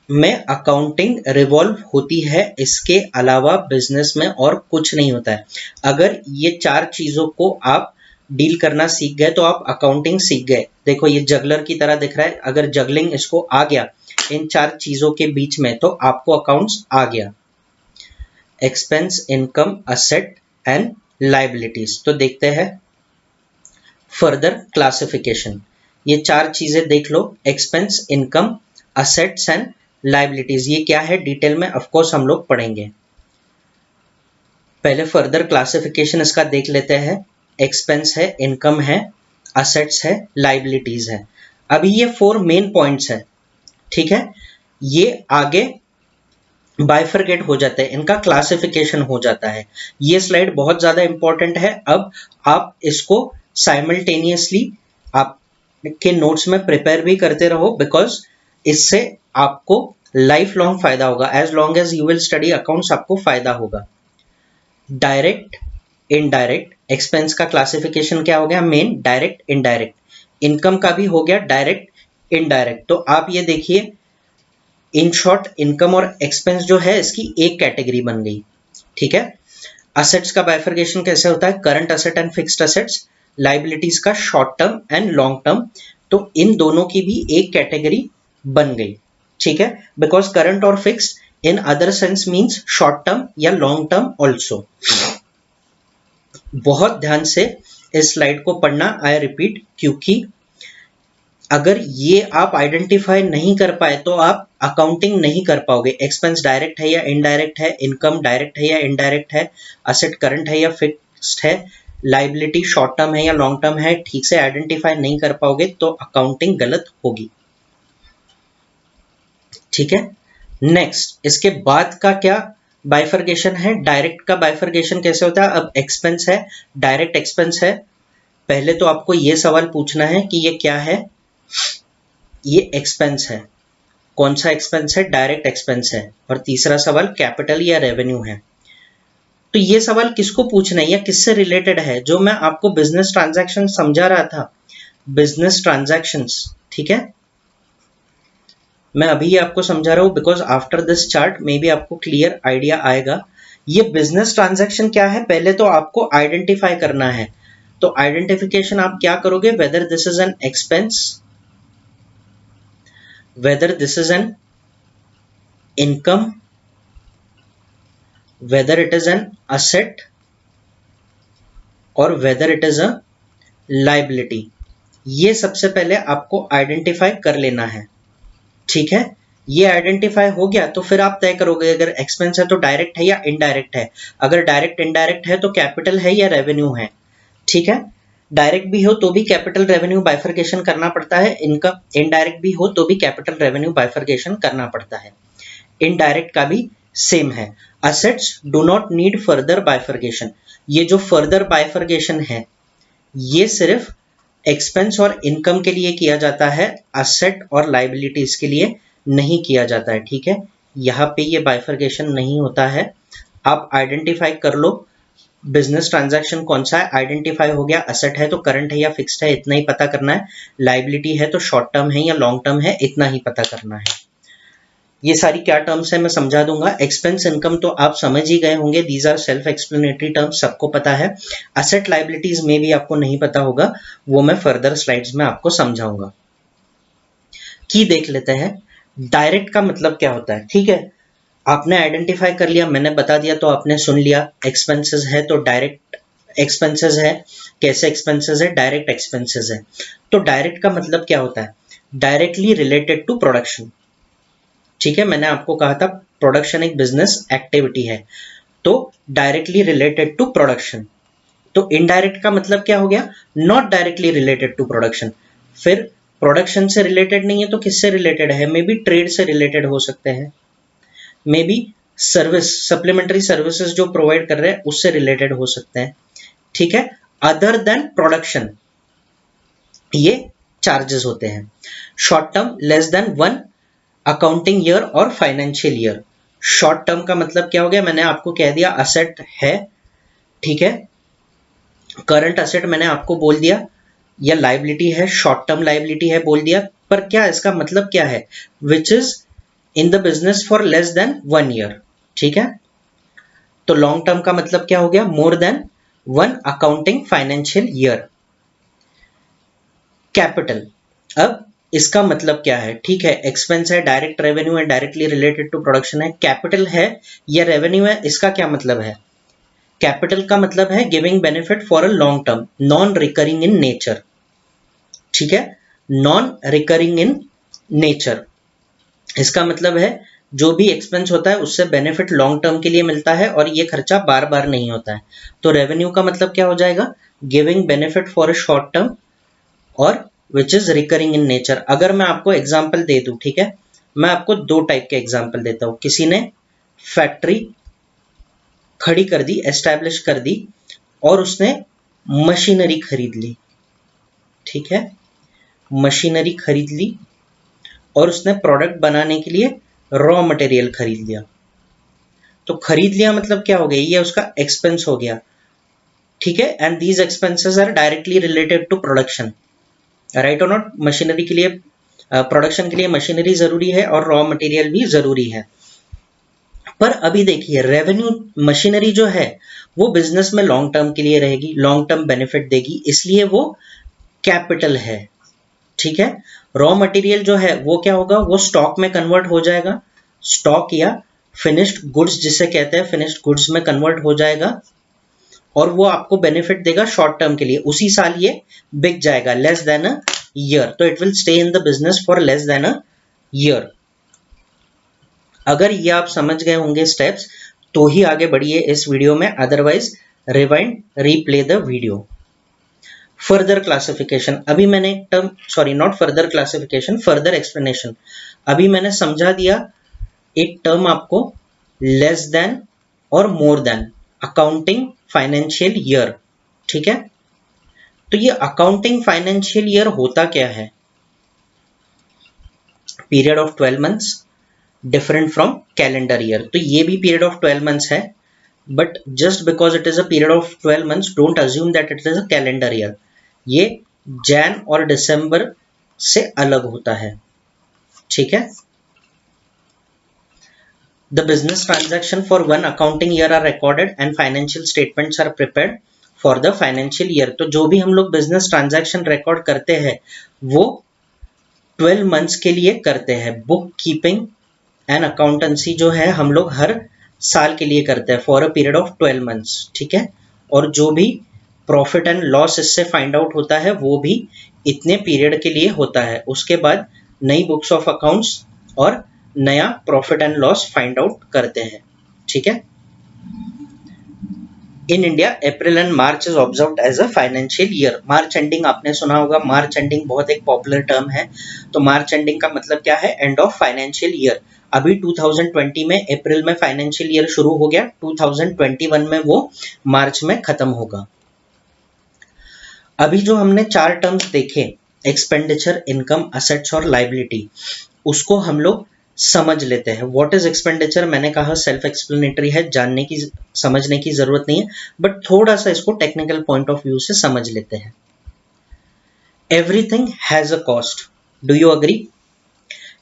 में अकाउंटिंग रिवॉल्व होती है, इसके अलावा बिजनेस में और कुछ नहीं होता है। अगर ये 4 चीजों को आप डील करना सीख गए तो आप अकाउंटिंग सीख गए। देखो ये जगलर की तरह दिख रहा है, अगर जगलिंग इसको आ गया इन 4 चीजों के बीच में तो आपको अकाउंट्स आ गया। Expense, income, asset and liabilities. तो देखते हैं फर्दर क्लासिफिकेशन। ये 4 चीजें देख लो, expense, income, assets and liabilities. ये क्या है डिटेल में ऑफ कोर्स हम लोग पढ़ेंगे। पहले फर्दर क्लासिफिकेशन इसका देख लेते हैं। एक्सपेंस है, इनकम है, असेट्स है, लाइबिलिटीज है। अभी ये 4 मेन पॉइंट्स है, ठीक है? ये आगे बाइफरकेट हो जाते हैं, इनका क्लासिफिकेशन हो जाता है। ये स्लाइड बहुत ज्यादा इंपॉर्टेंट है। अब आप इसको साइमल्टेनियसली आपके नोट्स में प्रिपेयर भी करते रहो, बिकॉज इससे आपको लाइफ लॉन्ग फायदा होगा। As long as you will study accounts आपको फायदा होगा। डायरेक्ट, इनडायरेक्ट, एक्सपेंस का क्लासिफिकेशन क्या हो गया, मेन, डायरेक्ट, इनडायरेक्ट। इनकम का भी हो गया डायरेक्ट, इनडायरेक्ट। तो आप ये देखिए, इन शॉर्ट इनकम और एक्सपेंस जो है इसकी एक कैटेगरी बन गई, ठीक है? असेट्स का बाइफरकेशन कैसे होता है, current asset and fixed assets. Liabilities का short term and long term. तो इन दोनों की भी एक कैटेगरी बन गई, ठीक है? बिकॉज करंट और fixed in other sense means short term या लॉन्ग टर्म ऑल्सो। बहुत ध्यान से इस स्लाइड को पढ़ना, आई रिपीट, क्योंकि अगर ये आप आइडेंटिफाई नहीं कर पाए तो आप अकाउंटिंग नहीं कर पाओगे। एक्सपेंस डायरेक्ट है या इनडायरेक्ट है, इनकम डायरेक्ट है या इनडायरेक्ट है, असेट करंट है या फिक्स्ड है, लाइबिलिटी शॉर्ट टर्म है या लॉन्ग टर्म है, ठीक से आइडेंटिफाई नहीं कर पाओगे तो अकाउंटिंग गलत होगी, ठीक है? नेक्स्ट, इसके बाद का क्या बाइफरकेशन है, डायरेक्ट का बाइफरकेशन कैसे होता है। अब एक्सपेंस है, डायरेक्ट एक्सपेंस है। पहले तो आपको ये सवाल पूछना है कि ये क्या है, ये एक्सपेंस है। कौन सा एक्सपेंस है, डायरेक्ट एक्सपेंस है। और तीसरा सवाल कैपिटल या रेवेन्यू है। तो ये सवाल किसको पूछना है या किससे रिलेटेड है, जो मैं आपको बिजनेस ट्रांजैक्शन समझा रहा था, बिजनेस ट्रांजैक्शंस, ठीक है? मैं अभी ये आपको समझा रहा हूं because after this chart may be आपको क्लियर आइडिया आएगा। ये बिजनेस ट्रांजैक्शन क्या है, पहले तो आपको आइडेंटिफाई करना है। तो आइडेंटिफिकेशन आप क्या करोगे, whether this is an expense, whether this is an income, whether it is an asset और whether it is a liability। ये सबसे पहले आपको आइडेंटिफाई कर लेना है, ठीक है? ये आइडेंटिफाई हो गया तो फिर आप तय करोगे अगर एक्सपेंस है तो डायरेक्ट है या इनडायरेक्ट है। अगर डायरेक्ट इनडायरेक्ट है तो कैपिटल है या रेवेन्यू है, ठीक है? डायरेक्ट भी हो तो भी कैपिटल रेवेन्यू बाइफरकेशन करना पड़ता है, इनकम इनडायरेक्ट भी हो तो भी कैपिटल रेवेन्यू बाइफरकेशन करना पड़ता है। इनडायरेक्ट का भी सेम है। Assets do not need further bifurcation. ये जो फर्दर बाइफरकेशन है ये सिर्फ एक्सपेंस और इनकम के लिए किया जाता है, असेट और लाइबिलिटीज के लिए नहीं किया जाता है, ठीक है? यहाँ पे ये बाइफरकेशन नहीं होता है। आप आइडेंटिफाई कर लो बिजनेस ट्रांजैक्शन कौन सा है आइडेंटिफाई हो गया, असेट है तो करंट है या फिक्स्ड है इतना ही पता करना है, लाइबिलिटी है तो शॉर्ट टर्म है या लॉन्ग टर्म है इतना ही पता करना है। ये सारी क्या टर्म्स है मैं समझा दूंगा। एक्सपेंस इनकम तो आप समझ ही गए होंगे, these are self explanatory terms, सबको पता है। असेट लाइबिलिटीज में भी आपको नहीं पता होगा, वो मैं फर्दर स्लाइड्स में आपको समझाऊंगा। की देख लेते हैं, डायरेक्ट का मतलब क्या होता है। ठीक है, आपने आइडेंटिफाई कर लिया, मैंने बता दिया तो आपने सुन लिया। एक्सपेंसेस है तो डायरेक्ट एक्सपेंसेस है, कैसे एक्सपेंसेस है, डायरेक्ट एक्सपेंसेस है। तो डायरेक्ट का मतलब क्या होता है, डायरेक्टली रिलेटेड टू प्रोडक्शन। ठीक है, मैंने आपको कहा था प्रोडक्शन एक बिजनेस एक्टिविटी है, तो डायरेक्टली रिलेटेड टू प्रोडक्शन। तो इनडायरेक्ट का मतलब क्या हो गया, not directly related to production. फिर प्रोडक्शन से रिलेटेड नहीं है तो किससे रिलेटेड है, मे बी ट्रेड से रिलेटेड हो सकते हैं, maybe service, supplementary services जो प्रोवाइड कर रहे हैं उससे रिलेटेड हो सकते हैं। ठीक है, अदर देन प्रोडक्शन ये चार्जेस होते हैं। Short term less than 1 accounting year और फाइनेंशियल ईयर। शॉर्ट टर्म का मतलब क्या हो गया, मैंने आपको कह दिया असेट है, ठीक है, करंट असेट मैंने आपको बोल दिया, या लाइबिलिटी है, शॉर्ट टर्म लाइबिलिटी है बोल दिया। पर क्या इसका मतलब क्या है, विच is in the business for less than 1 year. ठीक है, तो लॉन्ग टर्म का मतलब क्या हो गया, मोर than 1 accounting financial year. Capital, अब इसका मतलब क्या है, ठीक है, एक्सपेंस है, डायरेक्ट रेवेन्यू है, डायरेक्टली रिलेटेड टू प्रोडक्शन है, कैपिटल है या रेवेन्यू है, इसका क्या मतलब है। कैपिटल का मतलब है giving benefit for a long term, non recurring in nature. ठीक है, नॉन रिकरिंग इन नेचर, इसका मतलब है जो भी एक्सपेंस होता है उससे बेनिफिट लॉन्ग टर्म के लिए मिलता है और ये खर्चा बार बार नहीं होता है। तो रेवेन्यू का मतलब क्या हो जाएगा, giving benefit for a short term और which is recurring in nature. अगर मैं आपको एग्जाम्पल दे दूं, ठीक है, मैं आपको दो टाइप के एग्जाम्पल देता हूं। किसी ने फैक्ट्री खड़ी कर दी, एस्टैब्लिश कर दी, और उसने मशीनरी खरीद ली। ठीक है, मशीनरी खरीद ली और उसने प्रोडक्ट बनाने के लिए रॉ मटेरियल खरीद लिया। तो खरीद लिया मतलब क्या हो गया, ये उसका एक्सपेंस हो गया। ठीक है, and these expenses are directly related to production, right और नॉट। मशीनरी के लिए, प्रोडक्शन के लिए मशीनरी जरूरी है और रॉ मटेरियल भी जरूरी है। पर अभी देखिए, रेवेन्यू, मशीनरी जो है वो बिजनेस में लॉन्ग टर्म के लिए रहेगी, लॉन्ग टर्म बेनिफिट देगी, इसलिए वो कैपिटल है। ठीक है, रॉ मटेरियल जो है वो क्या होगा, वो स्टॉक में कन्वर्ट हो जाएगा, स्टॉक या फिनिश्ड गुड्स जिसे कहते हैं, फिनिश्ड गुड्स में कन्वर्ट हो जाएगा और वो आपको बेनिफिट देगा शॉर्ट टर्म के लिए, उसी साल ये बिक जाएगा, लेस देन अ ईयर। तो it will stay in the business for less then a year. अगर ये आप समझ गए होंगे स्टेप्स तो ही आगे बढ़िए इस वीडियो में, otherwise rewind replay the video. Further classification, अभी मैंने एक term, sorry not further classification, further explanation, अभी मैंने समझा दिया एक टर्म आपको, लेस देन और more than accounting financial year. ठीक है, तो ये अकाउंटिंग फाइनेंशियल ईयर होता क्या है, period of 12 months, different from calendar year. तो ये भी पीरियड ऑफ 12 मंथ्स है, but just because it is a period of 12 months don't assume that it is a calendar year. ये जैन और दिसंबर से अलग होता है। ठीक है, the business transaction for one accounting year are recorded and financial statements are prepared for the financial year. तो जो भी हम लोग बिजनेस ट्रांजैक्शन रिकॉर्ड करते हैं वो 12 मंथ्स के लिए करते हैं। बुक कीपिंग एंड अकाउंटेंसी जो है हम लोग हर साल के लिए करते हैं for a period of 12 months. ठीक है, और जो भी प्रॉफिट एंड लॉस इससे फाइंड आउट होता है वो भी इतने पीरियड के लिए होता है। उसके बाद नई बुक्स ऑफ अकाउंट्स और नया profit and loss find out करते हैं। ठीक है, in India April and March is observed as a financial year. March ending आपने सुना होगा, मार्च एंडिंग बहुत एक पॉपुलर टर्म है। तो मार्च एंडिंग का मतलब क्या है, एंड ऑफ फाइनेंशियल ईयर। अभी 2020 में अप्रैल में फाइनेंशियल ईयर शुरू हो गया, 2021 में वो मार्च में खत्म होगा। अभी जो हमने चार टर्म्स देखे, एक्सपेंडिचर, इनकम, असेट्स और लाइबिलिटी, उसको हम लोग समझ लेते हैं। व्हाट इज एक्सपेंडिचर, मैंने कहा सेल्फ एक्सप्लेनेटरी है, जानने की समझने की जरूरत नहीं है, बट थोड़ा सा इसको टेक्निकल पॉइंट ऑफ व्यू से समझ लेते हैं। Everything has a cost, do you agree?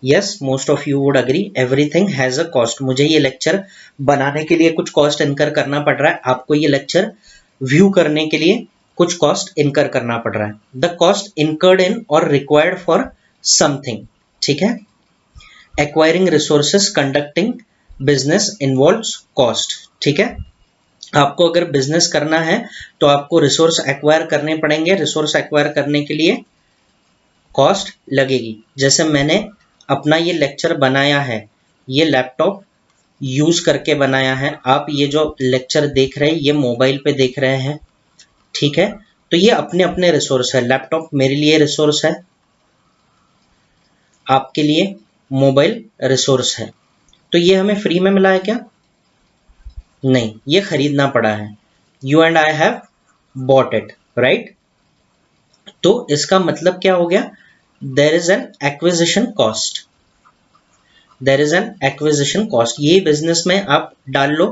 Yes, most of you would agree, everything has a cost. मुझे ये लेक्चर बनाने के लिए कुछ कॉस्ट इनकर करना पड़ रहा है, आपको ये लेक्चर व्यू करने के लिए कुछ कॉस्ट इनकर करना पड़ रहा है। द कॉस्ट इनकर्ड इन और रिक्वायर्ड फॉर समथिंग, ठीक है। Acquiring resources, conducting business involves cost, ठीक है। आपको अगर बिजनेस करना है तो आपको रिसोर्स एक्वायर करने पड़ेंगे, रिसोर्स एक्वायर करने के लिए कॉस्ट लगेगी। जैसे मैंने अपना ये लेक्चर बनाया है, ये लैपटॉप यूज करके बनाया है, आप ये जो लेक्चर देख रहे हैं ये मोबाइल पे देख रहे हैं, ठीक है। तो ये अपने अपने रिसोर्स है, लैपटॉप मेरे लिए रिसोर्स है, आपके लिए मोबाइल रिसोर्स है। तो ये हमें फ्री में मिला है क्या? नहीं, ये खरीदना पड़ा है। You and I have bought it, right. तो इसका मतलब क्या हो गया? There is an acquisition cost, there is an acquisition cost. ये बिजनेस में आप डाल लो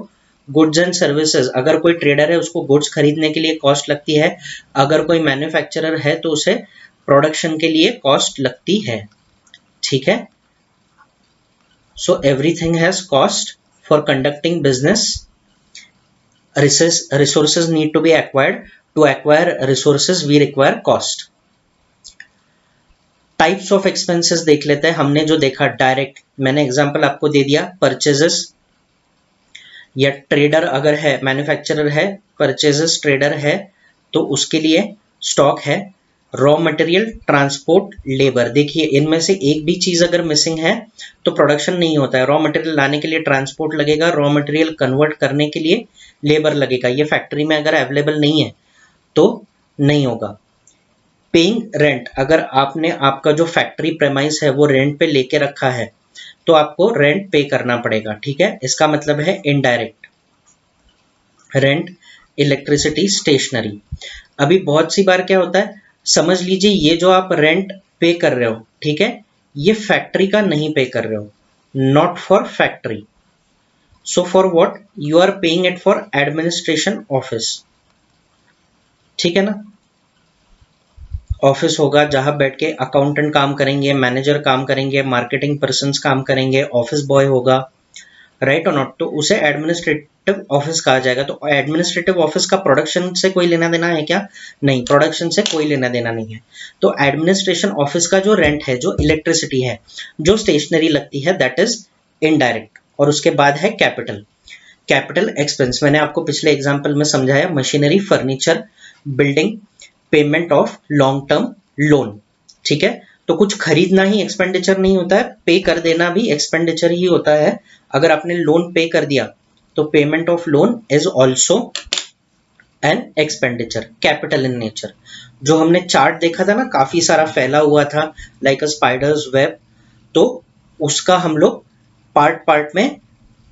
गुड्स एंड सर्विसेज, अगर कोई ट्रेडर है उसको गुड्स खरीदने के लिए कॉस्ट लगती है, अगर कोई मैन्युफैक्चरर है तो उसे प्रोडक्शन के लिए कॉस्ट लगती है, ठीक है। So everything has cost for conducting business, resources need to be acquired, to acquire resources we require cost। Types of expenses देख लेते हैं। हमने जो देखा डायरेक्ट, मैंने एग्जांपल आपको दे दिया, परचेजेस, या ट्रेडर अगर है, मैन्युफैक्चरर है, परचेजेस ट्रेडर है तो उसके लिए स्टॉक है। Raw material, transport, labour. देखिए इनमें से एक भी चीज अगर मिसिंग है तो प्रोडक्शन नहीं होता है। रॉ मटेरियल लाने के लिए ट्रांसपोर्ट लगेगा, रॉ मटेरियल कन्वर्ट करने के लिए लेबर लगेगा। ये फैक्ट्री में अगर अवेलेबल नहीं है तो नहीं होगा। पेइंग रेंट, अगर आपने आपका जो फैक्ट्री प्रेमाइस है वो रेंट पे लेके रखा है तो आपको रेंट पे करना पड़ेगा, ठीक है। इसका मतलब है इनडायरेक्ट रेंट, इलेक्ट्रिसिटी, स्टेशनरी। अभी बहुत सी बार क्या होता है, समझ लीजिए ये जो आप रेंट पे कर रहे हो, ठीक है, ये फैक्ट्री का नहीं पे कर रहे हो, not for factory. So for what you are paying it? For administration office, ठीक है ना। ऑफिस होगा जहां बैठ के अकाउंटेंट काम करेंगे, मैनेजर काम करेंगे, मार्केटिंग पर्सन्स काम करेंगे, ऑफिस बॉय होगा, राइट और नॉट, तो उसे एडमिनिस्ट्रेटिव ऑफिस कहा जाएगा। तो एडमिनिस्ट्रेटिव ऑफिस का प्रोडक्शन से कोई लेना देना है क्या? नहीं, प्रोडक्शन से कोई लेना देना नहीं है। तो एडमिनिस्ट्रेशन ऑफिस का जो रेंट है, जो इलेक्ट्रिसिटी है, जो स्टेशनरी लगती है, दैट इज इनडायरेक्ट। और उसके बाद है कैपिटल। कैपिटल एक्सपेंस मैंने आपको पिछले एग्जाम्पल में समझाया, machinery, furniture, building, payment of long term loan, ठीक है। तो कुछ खरीदना ही एक्सपेंडिचर नहीं होता है, पे कर देना भी एक्सपेंडिचर ही होता है। अगर आपने लोन पे कर दिया तो payment of loan is also an expenditure, capital in nature. जो हमने चार्ट देखा था ना, काफी सारा फैला हुआ था लाइक अ स्पाइडर्स वेब, तो उसका हम लोग पार्ट पार्ट में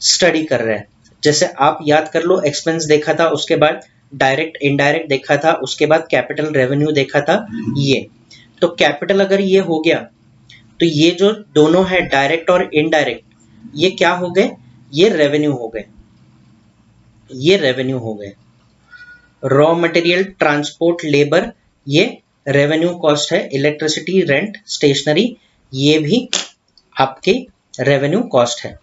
स्टडी कर रहे हैं। जैसे आप याद कर लो, एक्सपेंस देखा था, उसके बाद डायरेक्ट इनडायरेक्ट देखा था, उसके बाद कैपिटल रेवेन्यू देखा था। ये तो कैपिटल अगर ये हो गया तो ये जो दोनों है डायरेक्ट और इनडायरेक्ट, ये क्या हो गए? ये रेवेन्यू हो गए, ये रेवेन्यू हो गए। रॉ मटेरियल, ट्रांसपोर्ट, लेबर, ये रेवेन्यू कॉस्ट है। इलेक्ट्रिसिटी, रेंट, स्टेशनरी, ये भी आपके रेवेन्यू कॉस्ट है।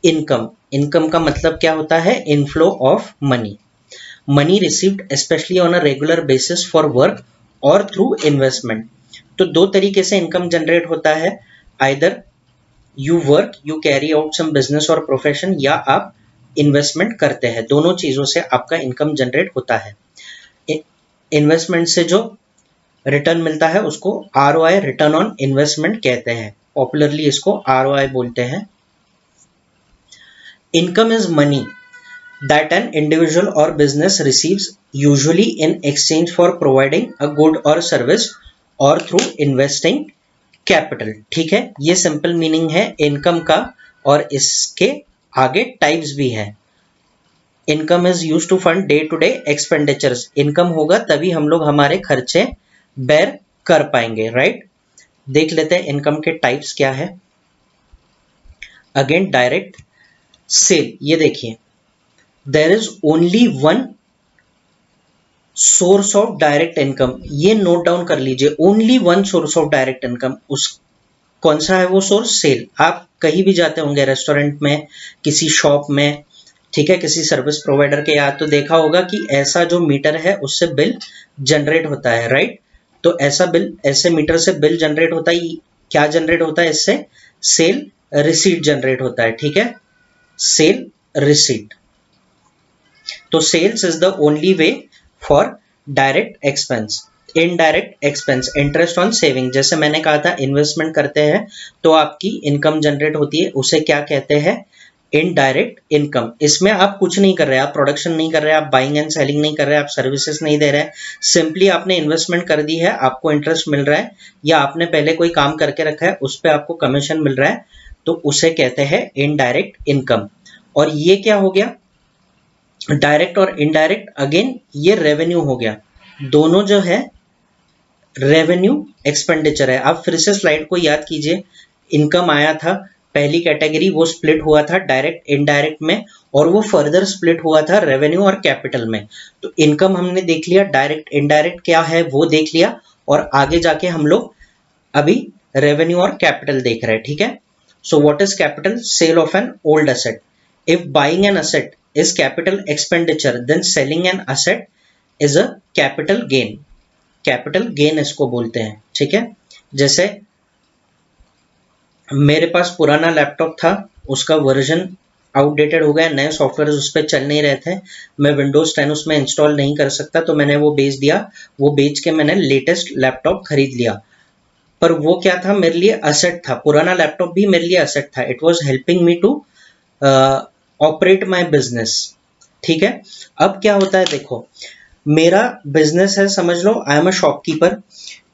इनकम, इनकम का मतलब क्या होता है? Inflow of money, money received specially on a regular basis for work और थ्रू इन्वेस्टमेंट। तो दो तरीके से इनकम जनरेट होता है, either you work, you carry out some business और प्रोफेशन, या आप इन्वेस्टमेंट करते हैं। दोनों चीजों से आपका इनकम जनरेट होता है। इन्वेस्टमेंट से जो रिटर्न मिलता है उसको आरओआई, रिटर्न ऑन इन्वेस्टमेंट कहते हैं, पॉपुलरली इसको आरओआई बोलते हैं। Income is money that an individual or business receives usually in exchange for providing a good or service or through investing capital, ठीक है। ये सिंपल मीनिंग है इनकम का, और इसके आगे टाइप्स भी है। Income is use to fund day to day expenditures, income होगा तभी हम लोग हमारे खर्चे बेर कर पाएंगे, राइट। देख लेते हैं इनकम के टाइप्स क्या है। अगेन डायरेक्ट सेल, ये देखिए there is only one source of direct income, ये नोट डाउन कर लीजिए, only one source of direct income. उस कौन सा है वो सोर्स? सेल। आप कहीं भी जाते होंगे, रेस्टोरेंट में, किसी शॉप में, ठीक है, किसी सर्विस प्रोवाइडर के यहाँ, तो देखा होगा कि ऐसा जो मीटर है उससे बिल जनरेट होता है, राइट? तो ऐसा बिल, ऐसे मीटर से बिल जनरेट होता है। क्या जनरेट होता है इससे? सेल रिसीट जनरेट होता है, ठीक है, सेल रिसीट। तो sales is the only way for direct expense. Indirect expense, interest on saving, जैसे मैंने कहा था इन्वेस्टमेंट करते हैं तो आपकी इनकम जनरेट होती है, उसे क्या कहते हैं? Indirect income. इसमें आप कुछ नहीं कर रहे, आप प्रोडक्शन नहीं कर रहे, आप बाइंग एंड सेलिंग नहीं कर रहे, आप सर्विसेज नहीं दे रहे, सिंपली आपने इन्वेस्टमेंट कर दी है, आपको इंटरेस्ट मिल रहा है, या आपने पहले कोई काम करके रखा है उस पर आपको कमीशन मिल रहा है, तो उसे कहते हैं इनडायरेक्ट इनकम। और ये क्या हो गया? डायरेक्ट और इनडायरेक्ट, अगेन ये रेवेन्यू हो गया, दोनों जो है रेवेन्यू एक्सपेंडिचर है। आप फिर से स्लाइड को याद कीजिए, इनकम आया था पहली कैटेगरी, वो स्प्लिट हुआ था डायरेक्ट इनडायरेक्ट में, और वो फर्दर स्प्लिट हुआ था रेवेन्यू और कैपिटल में। तो इनकम हमने देख लिया, डायरेक्ट इनडायरेक्ट क्या है वो देख लिया, और आगे जाके हम लोग अभी रेवेन्यू और कैपिटल देख रहे हैं, ठीक है। So what is capital? Sale of an old asset. If buying an asset is capital expenditure, then selling an asset is a capital gain। Capital gain इसको बोलते हैं, ठीक है। जैसे मेरे पास पुराना लैपटॉप था, उसका वर्जन आउटडेटेड हो गया, नए सॉफ्टवेयर उस पर चल नहीं रहे थे, मैं विंडोज 10 उसमें इंस्टॉल नहीं कर सकता, तो मैंने वो बेच दिया, वो बेच के मैंने लेटेस्ट लैपटॉप खरीद लिया। पर वो क्या था? मेरे लिए असेट था, पुराना लैपटॉप भी मेरे लिए असेट था। It was helping me to operate my business, ठीक है। अब क्या होता है, देखो मेरा बिजनेस है, समझ लो आई एम अ शॉपकीपर,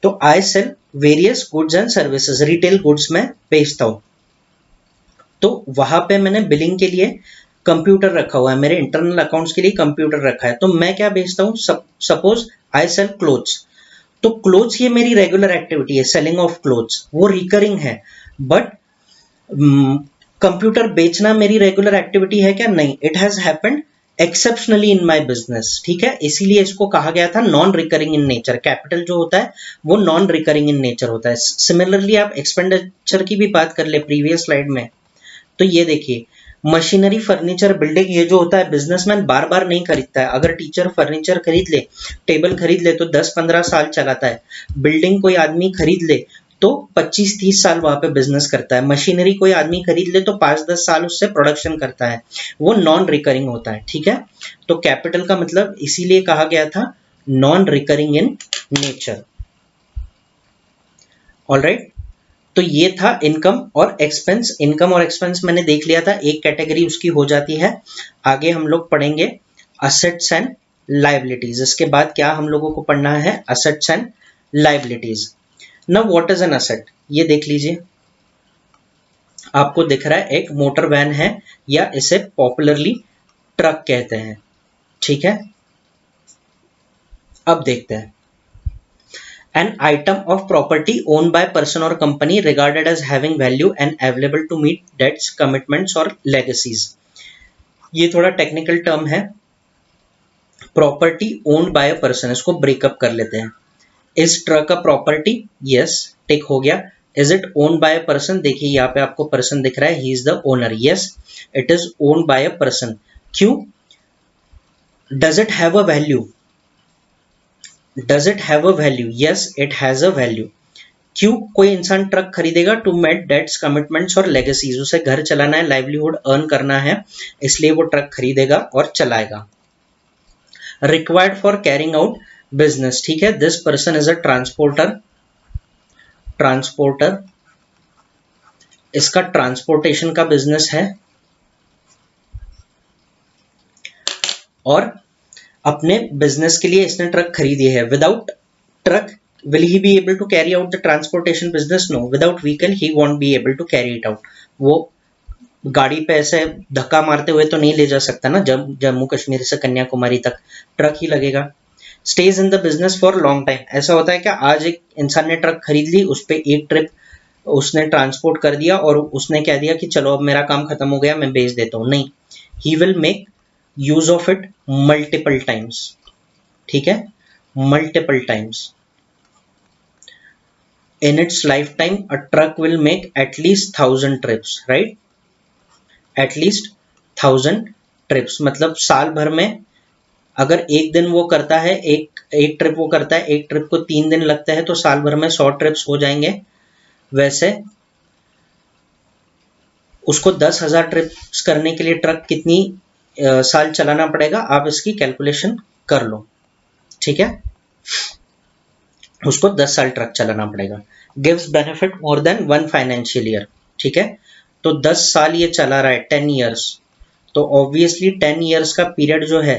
तो I sell various goods and services, retail goods में बेचता हूं, तो वहां पे मैंने बिलिंग के लिए कंप्यूटर रखा हुआ है, मेरे इंटरनल अकाउंट्स के लिए कंप्यूटर रखा है। तो मैं क्या बेचता हूँ? सपोज आई सेल क्लोथ्स, तो क्लोथ्स ये मेरी रेगुलर एक्टिविटी है, सेलिंग ऑफ क्लोथ्स, वो रिकरिंग है। बट कंप्यूटर बेचना मेरी रेगुलर एक्टिविटी है क्या? नहीं, it has happened exceptionally in my business, ठीक है, इसीलिए इसको कहा गया था non recurring in nature. Capital जो होता है वो नॉन रिकरिंग इन नेचर होता है। सिमिलरली आप एक्सपेंडिचर की भी बात कर ले प्रीवियस स्लाइड में, तो ये देखिए मशीनरी, फर्नीचर, बिल्डिंग, ये जो होता है बिजनेसमैन बार बार नहीं खरीदता है। अगर टीचर फर्नीचर खरीद ले, टेबल खरीद ले, तो 10-15 साल चलाता है। बिल्डिंग कोई आदमी खरीद ले तो 25-30 साल वहां पे बिजनेस करता है। मशीनरी कोई आदमी खरीद ले तो 5-10 साल उससे प्रोडक्शन करता है, वो नॉन रिकरिंग होता है, ठीक है। तो कैपिटल का मतलब इसीलिए कहा गया था non recurring in nature. Alright, तो ये था इनकम और एक्सपेंस। इनकम और एक्सपेंस मैंने देख लिया था, एक कैटेगरी उसकी हो जाती है। आगे हम लोग पढ़ेंगे असेट्स एंड लायबिलिटीज। इसके बाद क्या हम लोगों को पढ़ना है? Assets and liabilities. Now what is an asset? ये देख लीजिए, आपको दिख रहा है एक मोटर वैन है, या इसे पॉपुलरली ट्रक कहते हैं, ठीक है। अब देखते हैं, an item of property owned by person or company regarded as having value and available to meet debts, commitments or legacies। ये थोड़ा टेक्निकल टर्म है। Property owned by a person, इसको ब्रेकअप कर लेते हैं। Is truck a property? Yes, tick हो गया। Is it owned by a person? देखिए यहाँ पे आपको पर्सन दिख रहा है, he is the owner. Yes, it is owned by a person. क्यों? Does it have a value? Does it have a value? Yes, it has a value. क्यों कोई इंसान ट्रक खरीदेगा? टू मेट डेट्स, कमिटमेंट्स और लेगेसीज, उसे घर चलाना है, लाइवलीहुड अर्न करना है, इसलिए वो ट्रक खरीदेगा और चलाएगा। Required for carrying out business, ठीक है, this person is a transporter. Transporter, इसका ट्रांसपोर्टेशन का बिजनेस है, और अपने बिजनेस के लिए इसने ट्रक खरीदी है। Without truck will he be able to carry out the transportation business? No, without vehicle he won't be able to carry it out। वो गाड़ी पे ऐसे धक्का मारते हुए तो नहीं ले जा सकता ना, जब जम्मू कश्मीर से कन्याकुमारी तक, ट्रक ही लगेगा। Stage in the business for long time, ऐसा होता है कि आज एक इंसान ने ट्रक खरीद ली, उस पर एक ट्रिप उसने ट्रांसपोर्ट कर दिया और उसने कह दिया कि चलो अब मेरा काम खत्म हो गया, मैं बेच देता हूँ, नहीं, he will make use of it multiple times, ठीक है, multiple times. In its lifetime, a truck will make at least 1,000 trips, right? At least 1,000 trips, मतलब साल भर में अगर एक दिन वो करता है, एक ट्रिप वो करता है, एक ट्रिप को 3 दिन लगता है, तो साल भर में 100 ट्रिप्स हो जाएंगे। वैसे उसको 10,000 ट्रिप्स करने के लिए ट्रक कितनी साल चलाना पड़ेगा, आप इसकी कैलकुलेशन कर लो, ठीक है, उसको 10 साल ट्रक चलाना पड़ेगा। गिव्स बेनिफिट मोर देन 1 फाइनेंशियल ईयर, ठीक है, तो 10 साल ये चला रहा है, 10 ईयर्स, तो ऑब्वियसली 10 ईयर्स का पीरियड जो है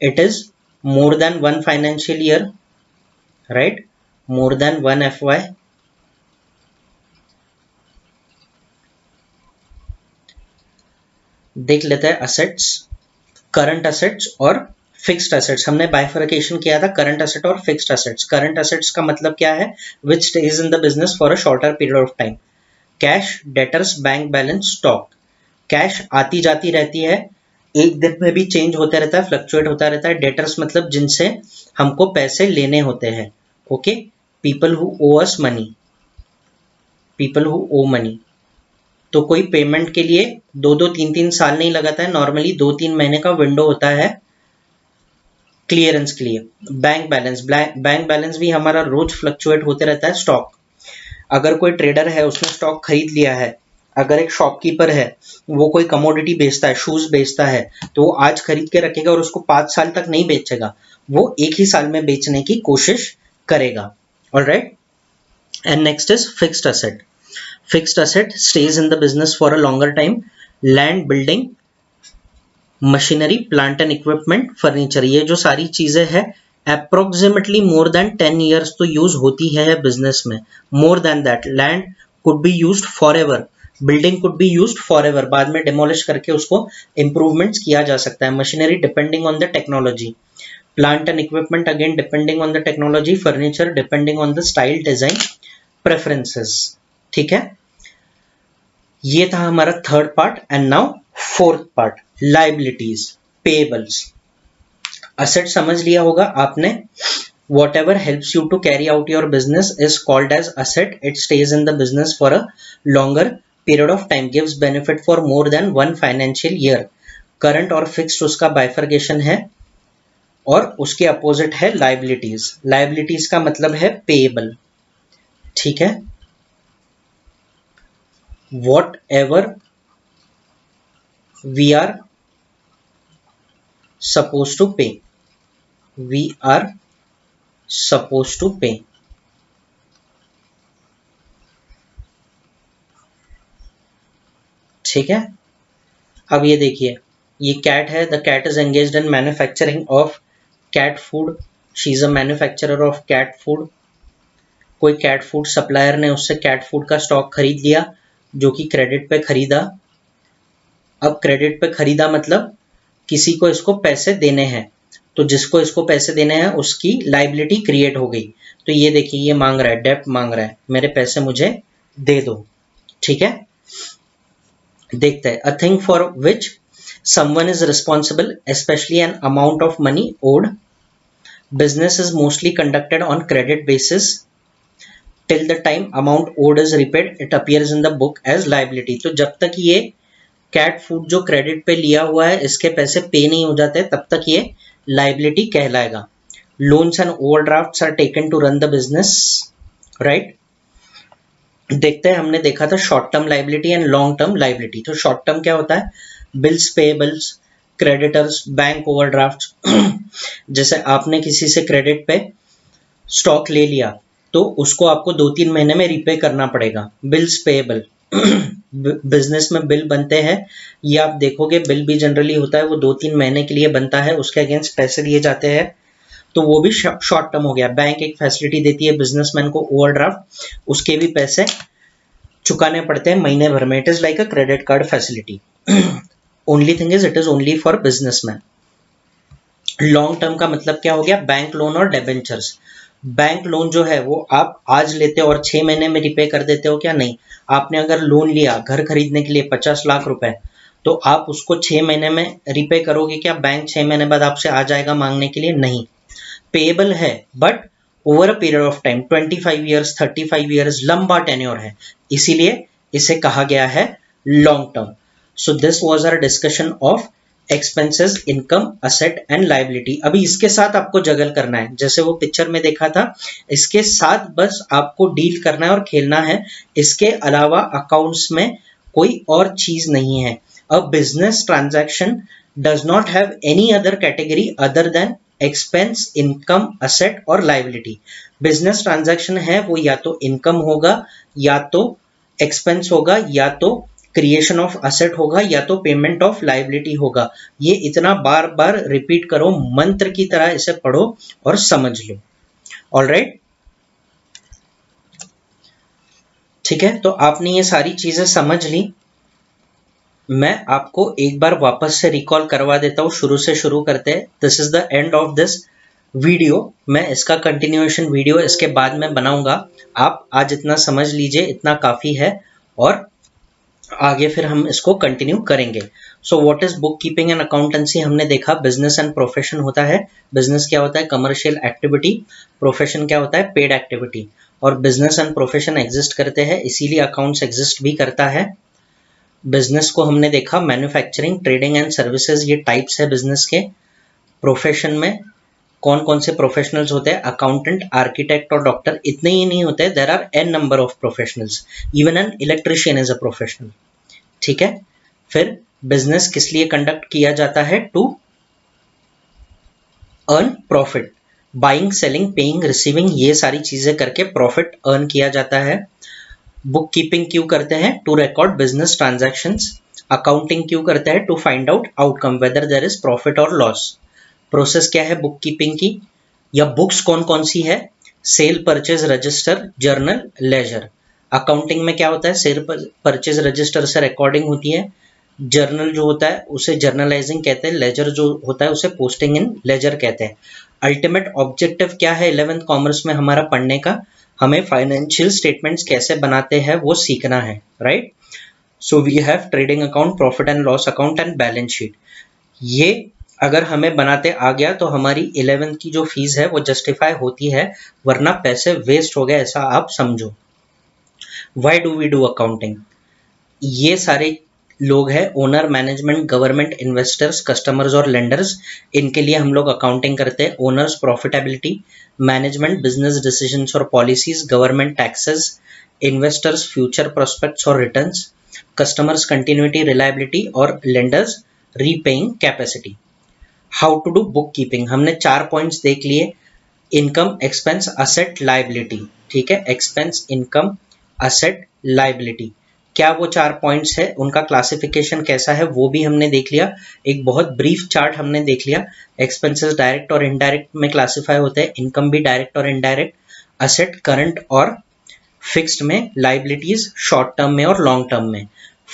it is more than 1 financial year, right, more than 1 FY। देख लेते हैं असेट्स, करंट असेट्स और फिक्स्ड असेट्स। हमने बाइफरकेशन किया था करंट असेट और फिक्स्ड असेट्स। करंट असेट्स का मतलब क्या है, which stage in the business for a shorter period of time. Cash, debtors, bank balance, stock. Cash आती जाती रहती है, एक दिन में भी चेंज होता रहता है, फ्लक्चुएट होता रहता है। डेटर्स मतलब जिनसे हमको पैसे लेने होते हैं, okay, people who owe us money, people who owe money. तो कोई पेमेंट के लिए 2-3 साल नहीं लगाता है, नॉर्मली 2-3 महीने का विंडो होता है क्लियरेंस के लिए। बैंक बैलेंस, बैंक बैलेंस भी हमारा रोज फ्लक्चुएट होते रहता है। स्टॉक, अगर कोई ट्रेडर है उसने स्टॉक खरीद लिया है, अगर एक शॉपकीपर है वो कोई कमोडिटी बेचता है, शूज बेचता है, तो वो आज खरीद के रखेगा और उसको 5 साल तक नहीं बेचेगा, वो एक ही साल में बेचने की कोशिश करेगा। Alright, and next is fixed asset. Fixed asset stage in the business for a longer time. Land, building, machinery, plant and equipment, furniture, ये जो सारी चीजें हैं अप्रोक्सीमेटली मोर देन 10 ईयर्स तो यूज होती है बिजनेस में। More than that, land could be used for ever, building could be used for ever, बाद में डिमोलिश करके उसको इंप्रूवमेंट्स किया जा सकता है। Machinery depending on the technology, plant and equipment again depending on the technology, furniture depending on the style, design, preferences, ठीक है। ये था हमारा third part. And now fourth part, liabilities, payables. Asset समझ लिया होगा आपने, whatever helps you to carry out your business is called as asset. It stays in the business for a longer period of time, gives benefit for more than 1 financial year. Current और फिक्स्ड उसका बाइफर्केशन है, और उसके अपोजिट है लाइबिलिटीज। लाइबिलिटीज का मतलब है पेएबल, ठीक है, whatever we are supposed to pay, we are supposed to pay, ठीक है। अब ये देखिए, ये कैट है, the cat is engaged in manufacturing of cat food, she is a manufacturer of cat food. कोई कैट फूड सप्लायर ने उससे कैट फूड का स्टॉक खरीद लिया, जो कि क्रेडिट पे खरीदा। अब क्रेडिट पे खरीदा मतलब किसी को इसको पैसे देने हैं, तो जिसको इसको पैसे देने हैं उसकी लाइबिलिटी क्रिएट हो गई। तो ये देखिए, ये मांग रहा है, डेप्ट मांग रहा है, मेरे पैसे मुझे दे दो, ठीक है। देखते हैं, a thing for which someone is responsible, especially an amount of money owed. Business is mostly conducted on credit basis. Till the time amount owed is repaid, it appears in the book as liability. तो जब तक ये कैट फूड जो क्रेडिट पे लिया हुआ है इसके पैसे पे नहीं हो जाते तब तक ये लाइबिलिटी कहलाएगा। Loans and overdrafts are taken to run the business, right. देखते हैं, हमने देखा था short term liability and long term liability. तो शॉर्ट टर्म क्या होता है, bills payables, creditors, bank overdrafts. जैसे आपने किसी से क्रेडिट पे स्टॉक ले लिया तो उसको आपको 2-3 महीने में रिपे करना पड़ेगा, बिल्स पेएबल। बिजनेस में बिल बनते हैं, ये आप देखोगे, बिल भी जनरली होता है वो 2-3 महीने के लिए बनता है, उसके अगेंस्ट पैसे दिए जाते हैं, तो वो भी शॉर्ट टर्म हो गया। बैंक एक फैसिलिटी देती है बिजनेसमैन को, ओवरड्राफ्ट, उसके भी पैसे चुकाने पड़ते हैं महीने भर में। It is like a credit card facility. Only thing is it is only for businessman. Long term का मतलब क्या हो गया, बैंक लोन और डिबेंचर्स। बैंक लोन जो है वो आप आज लेते हो और 6 महीने में रिपे कर देते हो क्या? नहीं। आपने अगर लोन लिया घर खरीदने के लिए 50 लाख रुपए, तो आप उसको 6 महीने में रिपे करोगे क्या? बैंक 6 महीने बाद आपसे आ जाएगा मांगने के लिए? नहीं। पेएबल है, but over a period of time, 25 years, 35 years, लंबा टेन्योर है, इसीलिए इसे कहा गया है long term. So this was our discussion of expenses, income, asset and liability. अभी इसके साथ आपको जगल करना है, जैसे वो पिक्चर में देखा था, इसके साथ बस आपको डील करना है और खेलना है। इसके अलावा अकाउंट्स में कोई और चीज नहीं है। अ business transaction does not have any other category other than expense, income, asset और लाइबिलिटी। बिजनेस ट्रांजैक्शन है वो या तो इनकम होगा, या तो एक्सपेंस होगा, या तो क्रिएशन ऑफ असेट होगा, या तो पेमेंट ऑफ लाइबिलिटी होगा। ये इतना बार बार रिपीट करो, मंत्र की तरह इसे पढ़ो और समझ लो। ऑलराइट, ठीक है, तो आपने ये सारी चीजें समझ ली। मैं आपको एक बार वापस से रिकॉल करवा देता हूँ, शुरू से शुरू करते हैं। This is the end of this video. मैं इसका कंटिन्यूएशन वीडियो इसके बाद में बनाऊंगा। आप आज इतना समझ लीजिए, इतना काफी है, और आगे फिर हम इसको कंटिन्यू करेंगे। सो what is book keeping and accountancy? हमने देखा बिजनेस एंड प्रोफेशन होता है। बिजनेस क्या होता है? Commercial activity. प्रोफेशन क्या होता है? Paid activity. और बिजनेस एंड प्रोफेशन एग्जिस्ट करते हैं, इसीलिए अकाउंट्स एग्जिस्ट भी करता है। बिजनेस को हमने देखा मैन्युफैक्चरिंग, ट्रेडिंग एंड सर्विसेज, ये टाइप्स है बिजनेस के। प्रोफेशन में कौन कौन से प्रोफेशनल्स होते हैं? अकाउंटेंट, आर्किटेक्ट और डॉक्टर। इतने ही नहीं होते, there are an number of professionals. Even an electrician is a professional. ठीक है। फिर बिजनेस किस लिए कंडक्ट किया जाता है? To earn profit. Buying, selling, paying, receiving, ये सारी चीजें करके प्रॉफिट अर्न किया जाता है। बुक कीपिंग क्यों करते हैं? To record business transactions. Accounting क्यों करते हैं? To find out outcome, whether there is profit और लॉस। प्रोसेस क्या है बुक कीपिंग की? या बुक्स कौन कौन सी है? Sale, purchase, register, journal, ledger. Accounting में क्या होता है? सेल, परचेज, रजिस्टर से रिकॉर्डिंग होती है। जर्नल जो होता है उसे जर्नलाइजिंग कहते हैं। लेजर जो होता है उसे पोस्टिंग इन लेजर कहते हैं। अल्टीमेट ऑब्जेक्टिव क्या है 11th कॉमर्स में हमारा पढ़ने का? हमें फाइनेंशियल स्टेटमेंट्स कैसे बनाते हैं वो सीखना है, right? So we have trading account, profit and loss account and balance sheet. ये अगर हमें बनाते आ गया तो हमारी 11th की जो फीस है वो जस्टिफाई होती है, वरना पैसे वेस्ट हो गए ऐसा आप समझो। Why do we do accounting? ये सारे लोग हैं, owner, management, government, investors, customers और लेंडर्स। इनके लिए हम लोग अकाउंटिंग करते हैं। Owners profitability, management business decisions और policies, government taxes, investors future prospects और रिटर्न्स, कस्टमर्स कंटिन्यूटी रिलायबिलिटी और lenders repaying capacity. How to do book keeping? हमने 4 पॉइंट्स देख लिए, इनकम, एक्सपेंस, असेट, लाइबिलिटी। ठीक है, एक्सपेंस, इनकम, असेट, लाइबिलिटी। क्या वो 4 पॉइंट्स है, उनका क्लासिफिकेशन कैसा है वो भी हमने देख लिया। एक बहुत ब्रीफ चार्ट हमने देख लिया। एक्सपेंसेस डायरेक्ट और इनडायरेक्ट में क्लासिफाई होते हैं, इनकम भी डायरेक्ट और इनडायरेक्ट, असेट करंट और फिक्स्ड में, लाइबिलिटीज शॉर्ट टर्म में और लॉन्ग टर्म में।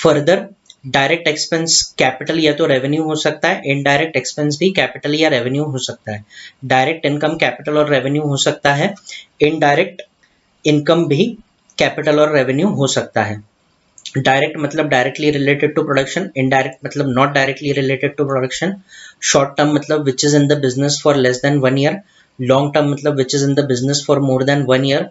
फर्दर डायरेक्ट एक्सपेंस कैपिटल या तो रेवेन्यू हो सकता है, इनडायरेक्ट एक्सपेंस भी कैपिटल या रेवेन्यू हो सकता है। डायरेक्ट इनकम कैपिटल और रेवेन्यू हो सकता है, इनडायरेक्ट इनकम भी कैपिटल और रेवेन्यू हो सकता है। डायरेक्ट मतलब directly related to production, indirect मतलब not directly related to production. Short term मतलब which is in the business for less than 1 year. Long term मतलब which is in the business for more than 1 year.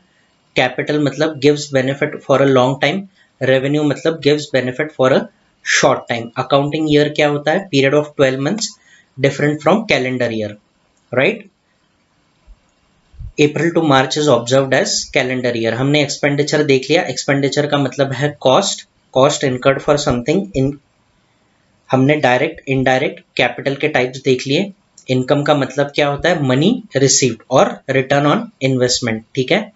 Capital मतलब gives benefit for a long time. Revenue मतलब gives benefit for a short time. Accounting year क्या होता है? Period of 12 months, different from calendar year, right? April to March is observed as calendar year. हमने एक्सपेंडिचर देख लिया। एक्सपेंडिचर का मतलब है cost, cost incurred for something. इन हमने डायरेक्ट, इनडायरेक्ट, कैपिटल के टाइप्स देख लिए। इनकम का मतलब क्या होता है? मनी रिसीव्ड और रिटर्न ऑन इन्वेस्टमेंट। ठीक है,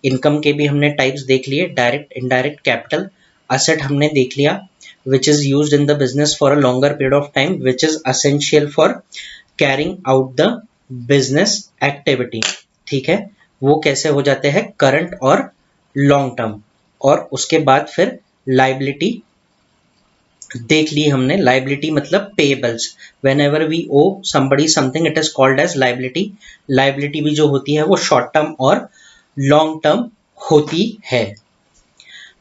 इनकम के भी हमने टाइप्स देख लिए, डायरेक्ट, इनडायरेक्ट, कैपिटल। असेट हमने देख लिया, which is used in the business for a longer period of time, which is essential for carrying out the business activity। ठीक है, वो कैसे हो जाते हैं? करंट और लॉन्ग टर्म। और उसके बाद फिर लाइबिलिटी देख ली हमने। लाइबिलिटी मतलब payables, whenever we owe somebody something it is called as liability. Liability भी जो होती है वो शॉर्ट टर्म और लॉन्ग टर्म होती है।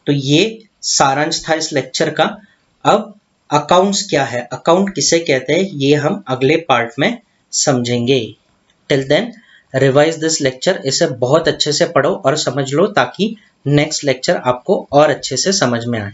तो ये सारांश था इस लेक्चर का। अब अकाउंट्स क्या है, अकाउंट किसे कहते हैं, ये हम अगले पार्ट में समझेंगे। Till then revise this lecture, इसे बहुत अच्छे से पढ़ो और समझ लो ताकि नेक्स्ट लेक्चर आपको और अच्छे से समझ में आए।